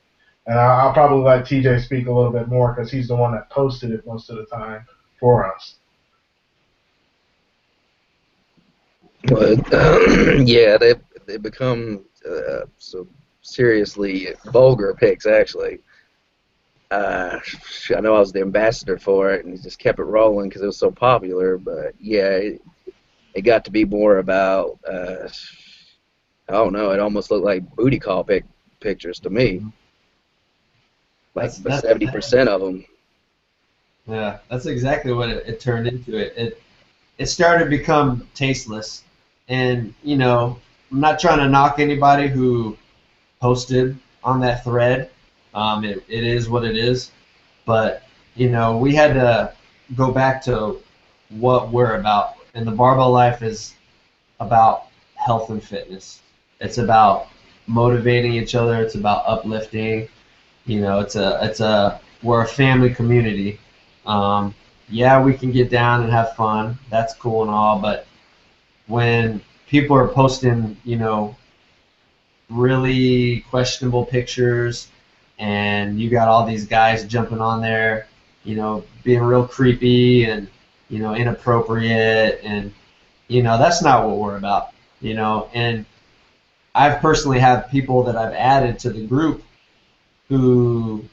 And I'll probably let TJ speak a little bit more because he's the one that posted it most of the time for us. But yeah, they become so seriously vulgar pics. Actually, I know I was the ambassador for it, and just kept it rolling because it was so popular. But yeah, it got to be more about I don't know. It almost looked like booty call pictures to me. Like 70% of them. Yeah, that's exactly what it turned into. It started to become tasteless. And, I'm not trying to knock anybody who posted on that thread. It is what it is. But, we had to go back to what we're about. And the Barbell Life is about health and fitness. It's about motivating each other. It's about uplifting. We're a family community. Yeah, we can get down and have fun. That's cool and all, but when people are posting, really questionable pictures, and you got all these guys jumping on there, being real creepy and, inappropriate, and, that's not what we're about, and I've personally had people that I've added to the group who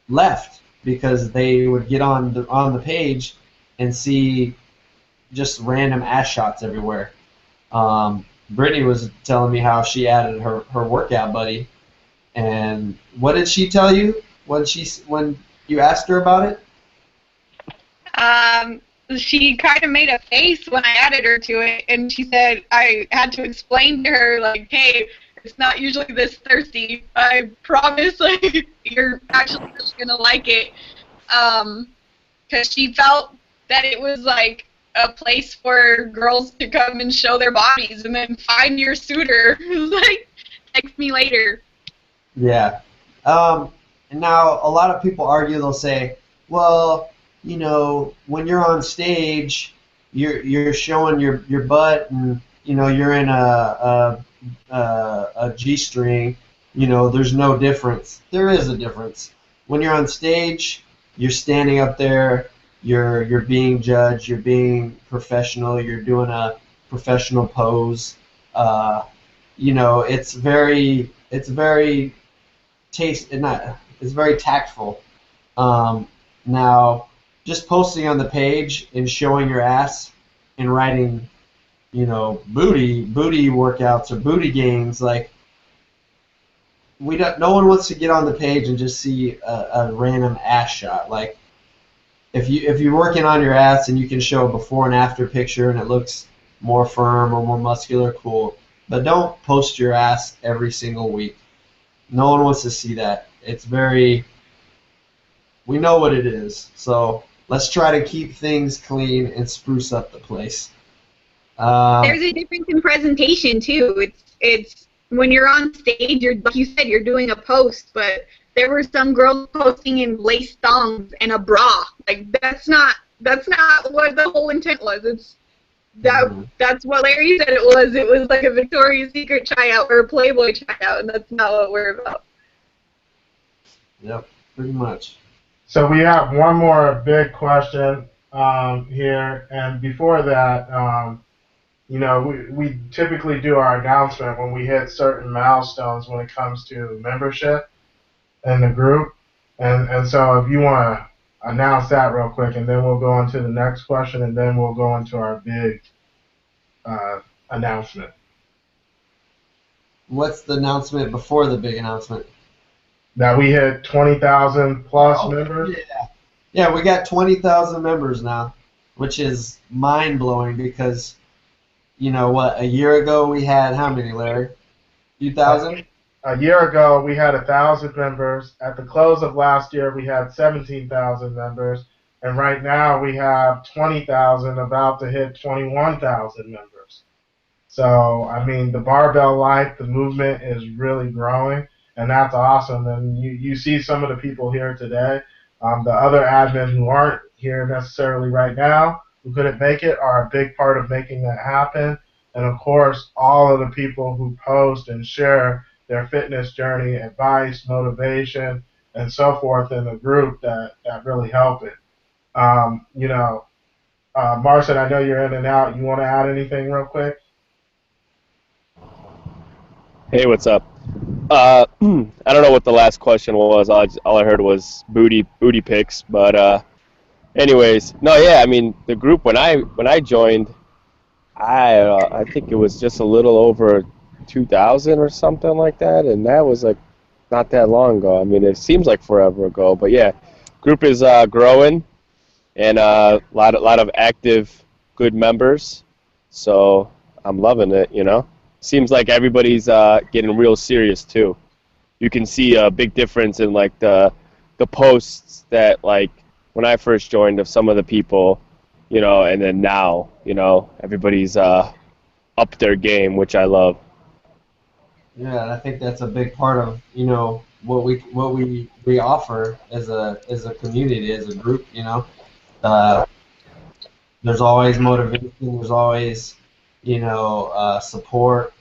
left because they would get on the page and see just random ass shots everywhere. Brittany was telling me how she added her workout buddy, and what did she tell you when you asked her about it? She kind of made a face when I added her to it, and she said I had to explain to her, like, hey, it's not usually this thirsty. I promise, like, you're actually gonna like it, because she felt that it was like a place for girls to come and show their bodies and then find your suitor. Like, text me later. Yeah. And now a lot of people argue. They'll say, well, when you're on stage, you're showing your butt, and you're in a G-string. There's no difference. There is a difference. When you're on stage, you're standing up there. You're being judged. You're being professional. You're doing a professional pose. It's very it's very tactful. Now, just posting on the page and showing your ass and writing, booty workouts or booty gains, like, no one wants to get on the page and just see a random ass shot. Like, if you're working on your ass and you can show a before and after picture and it looks more firm or more muscular, cool. But don't post your ass every single week. No one wants to see that. We know what it is. So let's try to keep things clean and spruce up the place. There's a difference in presentation too. It's when you're on stage, like you said, you're doing a post, but there were some girls posting in lace thongs and a bra. Like, that's not what the whole intent was. That's what Larry said it was. It was like a Victoria's Secret tryout or a Playboy tryout, and that's not what we're about. Yep, pretty much. So we have one more big question here, and before that, we typically do our announcement when we hit certain milestones when it comes to membership in the group, and so if you want to announce that real quick, and then we'll go on to the next question, and then we'll go into our big announcement. What's the announcement before the big announcement? That we hit 20,000 plus members. Yeah, we got 20,000 members now, which is mind-blowing because, a year ago we had how many, Larry? Few thousand? A year ago we had 1,000 members. At the close of last year we had 17,000 members, and right now we have 20,000, about to hit 21,000 members. So, I mean, the Barbell Life, the movement is really growing. And that's awesome. And you see some of the people here today. The other admins who aren't here necessarily right now, who couldn't make it, are a big part of making that happen. And of course, all of the people who post and share their fitness journey, advice, motivation, and so forth in the group that really help it. Marcin, I know you're in and out. You want to add anything real quick? Hey, what's up? I don't know what the last question was. All I heard was booty pics. But anyways, no, yeah. I mean, the group when I joined, I think it was just a little over 2,000 or something like that, and that was like not that long ago. I mean, it seems like forever ago. But yeah, group is growing, and a lot of active, good members. So I'm loving it. Seems like everybody's getting real serious too. You can see a big difference in like the posts that, like, when I first joined of some of the people, and then now, everybody's up their game, which I love. Yeah, and I think that's a big part of, you know, what we offer as a community, as a group, you know. Uh, there's always motivation, there's always, you know, support.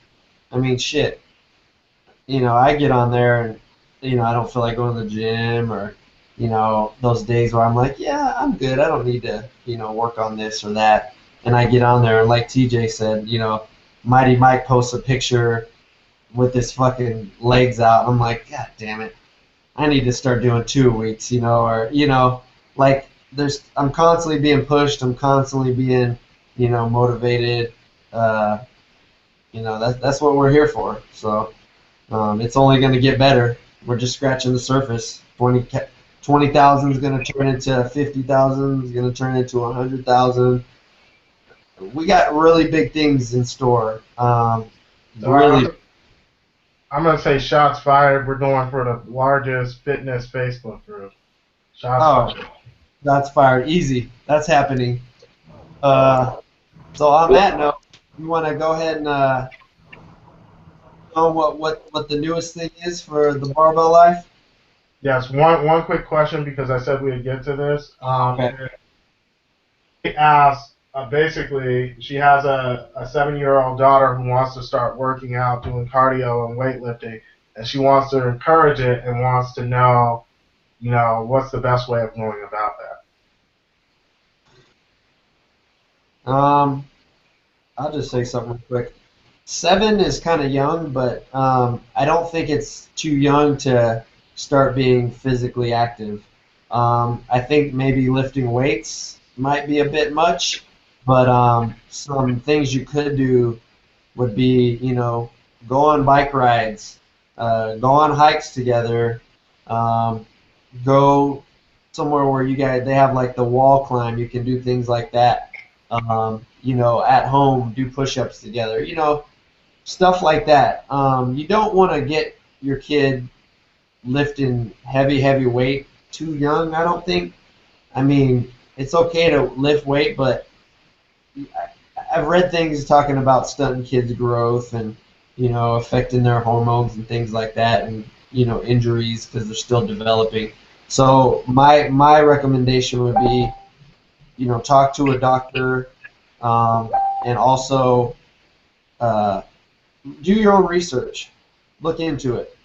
I mean, shit, you know, I get on there and, you know, I don't feel like going to the gym, or, you know, those days where I'm like, yeah, I'm good. I don't need to, you know, work on this or that. And I get on there and like TJ said, you know, Mighty Mike posts a picture with his fucking legs out. I'm like, God damn it. I need to start doing 2 weeks, you know, or, you know, like I'm constantly being pushed. I'm constantly being, you know, motivated. Uh, you know, that's what we're here for. So, it's only going to get better. We're just scratching the surface. 20,000 is going to turn into 50,000. Is going to turn into 100,000. We got really big things in store. So Really. I'm gonna say shots fired. We're going for the largest fitness Facebook group. Shots fired. That's fired. Easy. That's happening. So on that note, you want to go ahead and know what the newest thing is for the Barbell Life? Yes. One quick question, because I said we'd get to this. Okay. She asked, basically, she has a 7-year-old daughter who wants to start working out, doing cardio and weightlifting, and she wants to encourage it and wants to know, you know, what's the best way of going about that. I'll just say something real quick. 7 is kind of young, but I don't think it's too young to start being physically active. I think maybe lifting weights might be a bit much, but some things you could do would be, you know, go on bike rides, go on hikes together, um, go somewhere where they have like the wall climb. You can do things like that. You know, at home, do push-ups together. You know, stuff like that. You don't want to get your kid lifting heavy weight too young, I don't think. I mean, it's okay to lift weight, but I've read things talking about stunting kids' growth and, you know, affecting their hormones and things like that, and, you know, injuries because they're still developing. So my recommendation would be, you know, talk to a doctor, and also do your own research. Look into it.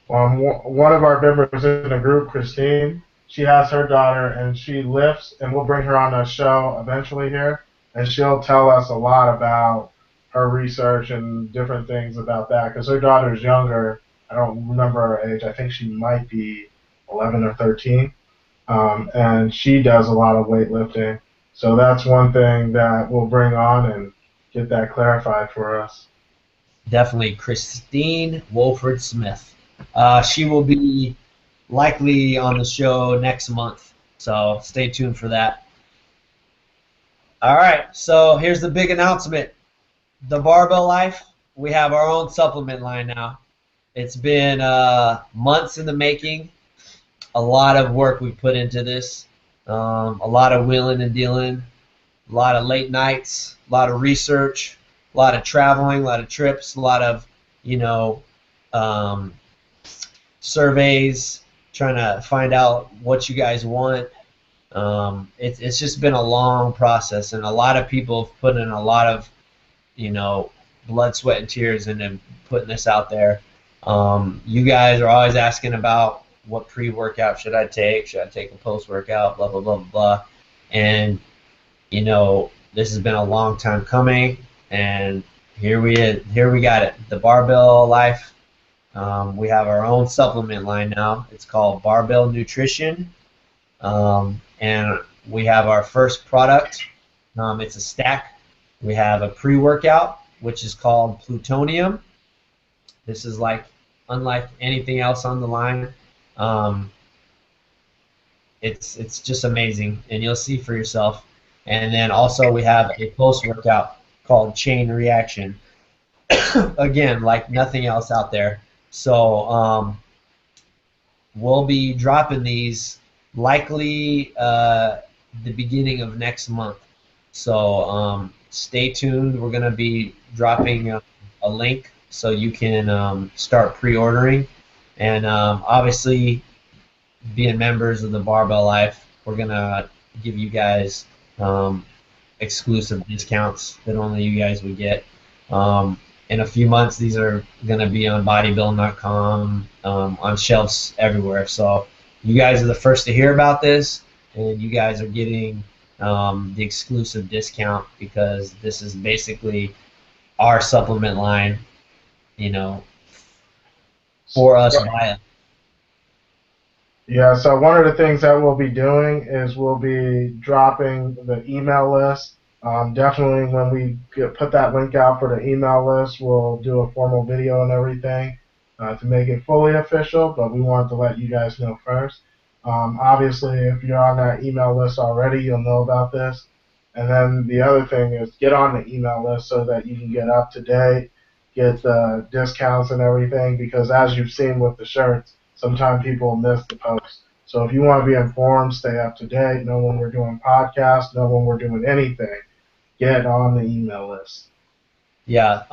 One of our members in the group, Christine, she has her daughter, and she lifts, and we'll bring her on a show eventually here, and she'll tell us a lot about her research and different things about that, because her daughter's younger. I don't remember her age. I think she might be 11 or 13, and she does a lot of weightlifting. So that's one thing that we'll bring on and get that clarified for us. Definitely Christine Wolford Smith. She will be likely on the show next month, so stay tuned for that. All right, so here's the big announcement. The Barbell Life, we have our own supplement line now. It's been months in the making. A lot of work we put into this. A lot of wheeling and dealing. A lot of late nights. A lot of research. A lot of traveling. A lot of trips. A lot of, you know, surveys, trying to find out what you guys want. It's just been a long process, and a lot of people have put in a lot of, you know, blood, sweat, and tears into putting this out there. You guys are always asking about what pre-workout should I take? Should I take a post-workout? Blah, blah, blah, blah, blah. And, you know, this has been a long time coming, and here we got it. The Barbell Life. We have our own supplement line now. It's called Barbell Nutrition. And we have our first product. It's a stack. We have a pre-workout, which is called Plutonium. This is unlike anything else on the line. It's just amazing, and you'll see for yourself. And then also we have a post-workout called Chain Reaction. Again, like nothing else out there. So we'll be dropping these likely the beginning of next month. So stay tuned. We're going to be dropping a link so you can start pre-ordering. And obviously, being members of the Barbell Life, we're going to give you guys exclusive discounts that only you guys would get. In a few months, these are going to be on bodybuilding.com, on shelves everywhere. So you guys are the first to hear about this, and you guys are getting the exclusive discount because this is basically our supplement line, for us by us. Yeah, so one of the things that we'll be doing is we'll be dropping the email list. Definitely when we put that link out for the email list, we'll do a formal video and everything to make it fully official, but we wanted to let you guys know first. Obviously, if you're on that email list already, you'll know about this. And then the other thing is get on the email list so that you can get up to date, get the discounts and everything, because as you've seen with the shirts, sometimes people miss the post. So if you want to be informed, stay up to date, know when we're doing podcasts, know when we're doing anything, get on the email list. Yeah,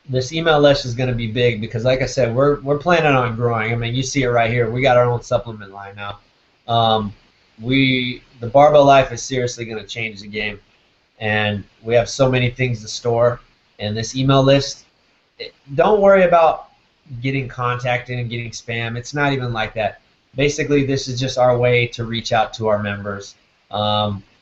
this email list is going to be big because, like I said, we're planning on growing. I mean, you see it right here. We got our own supplement line now. The Barbell Life is seriously going to change the game, and we have so many things to store. And this email list, don't worry about getting contacted and getting spam. It's not even like that. Basically, this is just our way to reach out to our members.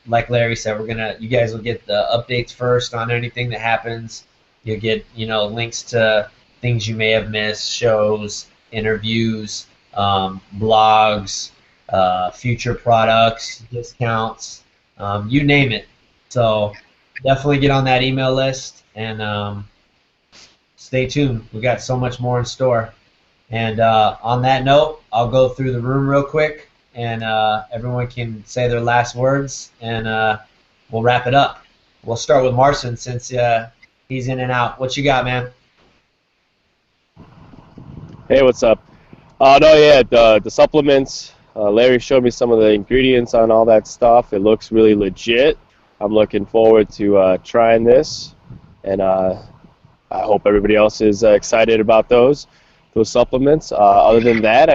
Like Larry said, you guys will get the updates first on anything that happens. You'll get, links to things you may have missed, shows, interviews, blogs, future products, discounts, you name it. So definitely get on that email list and stay tuned. We got so much more in store. And on that note, I'll go through the room real quick, and everyone can say their last words, and we'll wrap it up. We'll start with Marcin since he's in and out. What you got, man? Hey, what's up? The supplements. Larry showed me some of the ingredients on all that stuff. It looks really legit. I'm looking forward to trying this, and I hope everybody else is excited about those supplements. Other than that,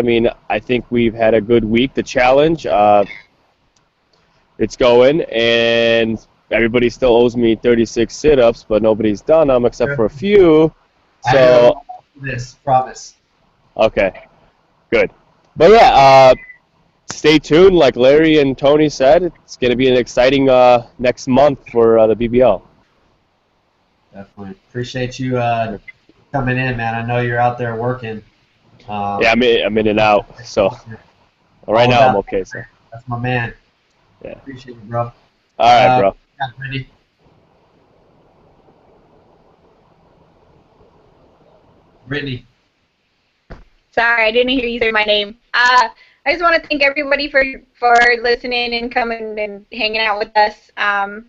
I think we've had a good week. The challenge, it's going, and everybody still owes me 36 sit-ups, but nobody's done them except for a few. So this promise. Okay, good. But yeah, stay tuned. Like Larry and Tony said, it's going to be an exciting next month for the BBL. Definitely appreciate you coming in, man. I know you're out there working. Yeah, I'm in and out. So right now I'm okay. So that's my man. Yeah. Appreciate it, bro. All right, bro. Yeah, ready. Brittany. Sorry, I didn't hear you say my name. I just want to thank everybody for listening and coming and hanging out with us. I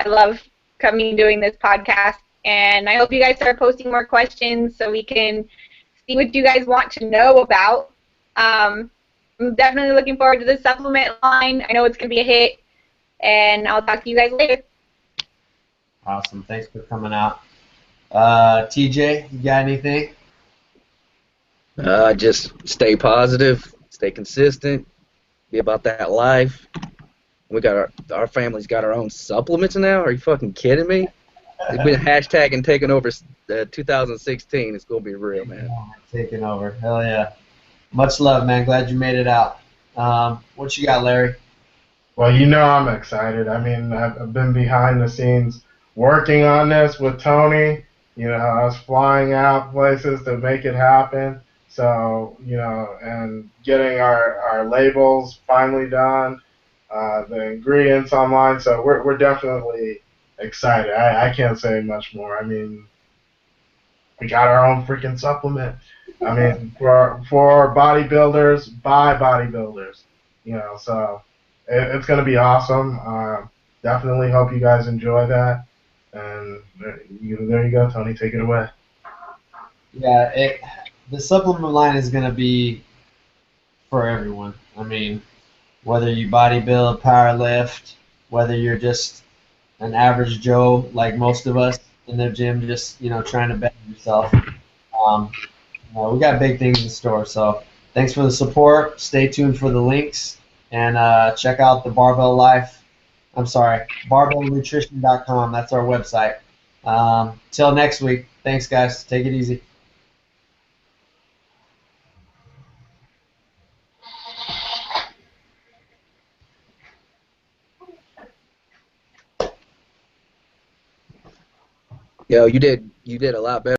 love coming and doing this podcast, and I hope you guys start posting more questions so we can see what you guys want to know about. I'm definitely looking forward to the supplement line. I know it's going to be a hit, and I'll talk to you guys later. Awesome. Thanks for coming out. TJ, you got anything? Just stay positive, stay consistent, be about that life. We got our family's got our own supplements now. Are you fucking kidding me? They've been hashtagging taking over 2016. It's gonna be real, man. Taking over. Hell yeah. Much love, man. Glad you made it out. What you got, Larry? Well, I'm excited. I've been behind the scenes working on this with Tony. I was flying out places to make it happen. So, and getting our labels finally done, the ingredients online. So we're definitely excited. I can't say much more. We got our own freaking supplement. For bodybuilders, by bodybuilders. So it's going to be awesome. Definitely hope you guys enjoy that. And there you go, Tony. Take it away. Yeah, the supplement line is going to be for everyone. Whether you bodybuild, powerlift, whether you're just an average Joe like most of us in the gym, just trying to better yourself. We got big things in store. So thanks for the support. Stay tuned for the links and check out the Barbell Life. I'm sorry, barbellnutrition.com. That's our website. Till next week. Thanks, guys. Take it easy. Yo, you did a lot better.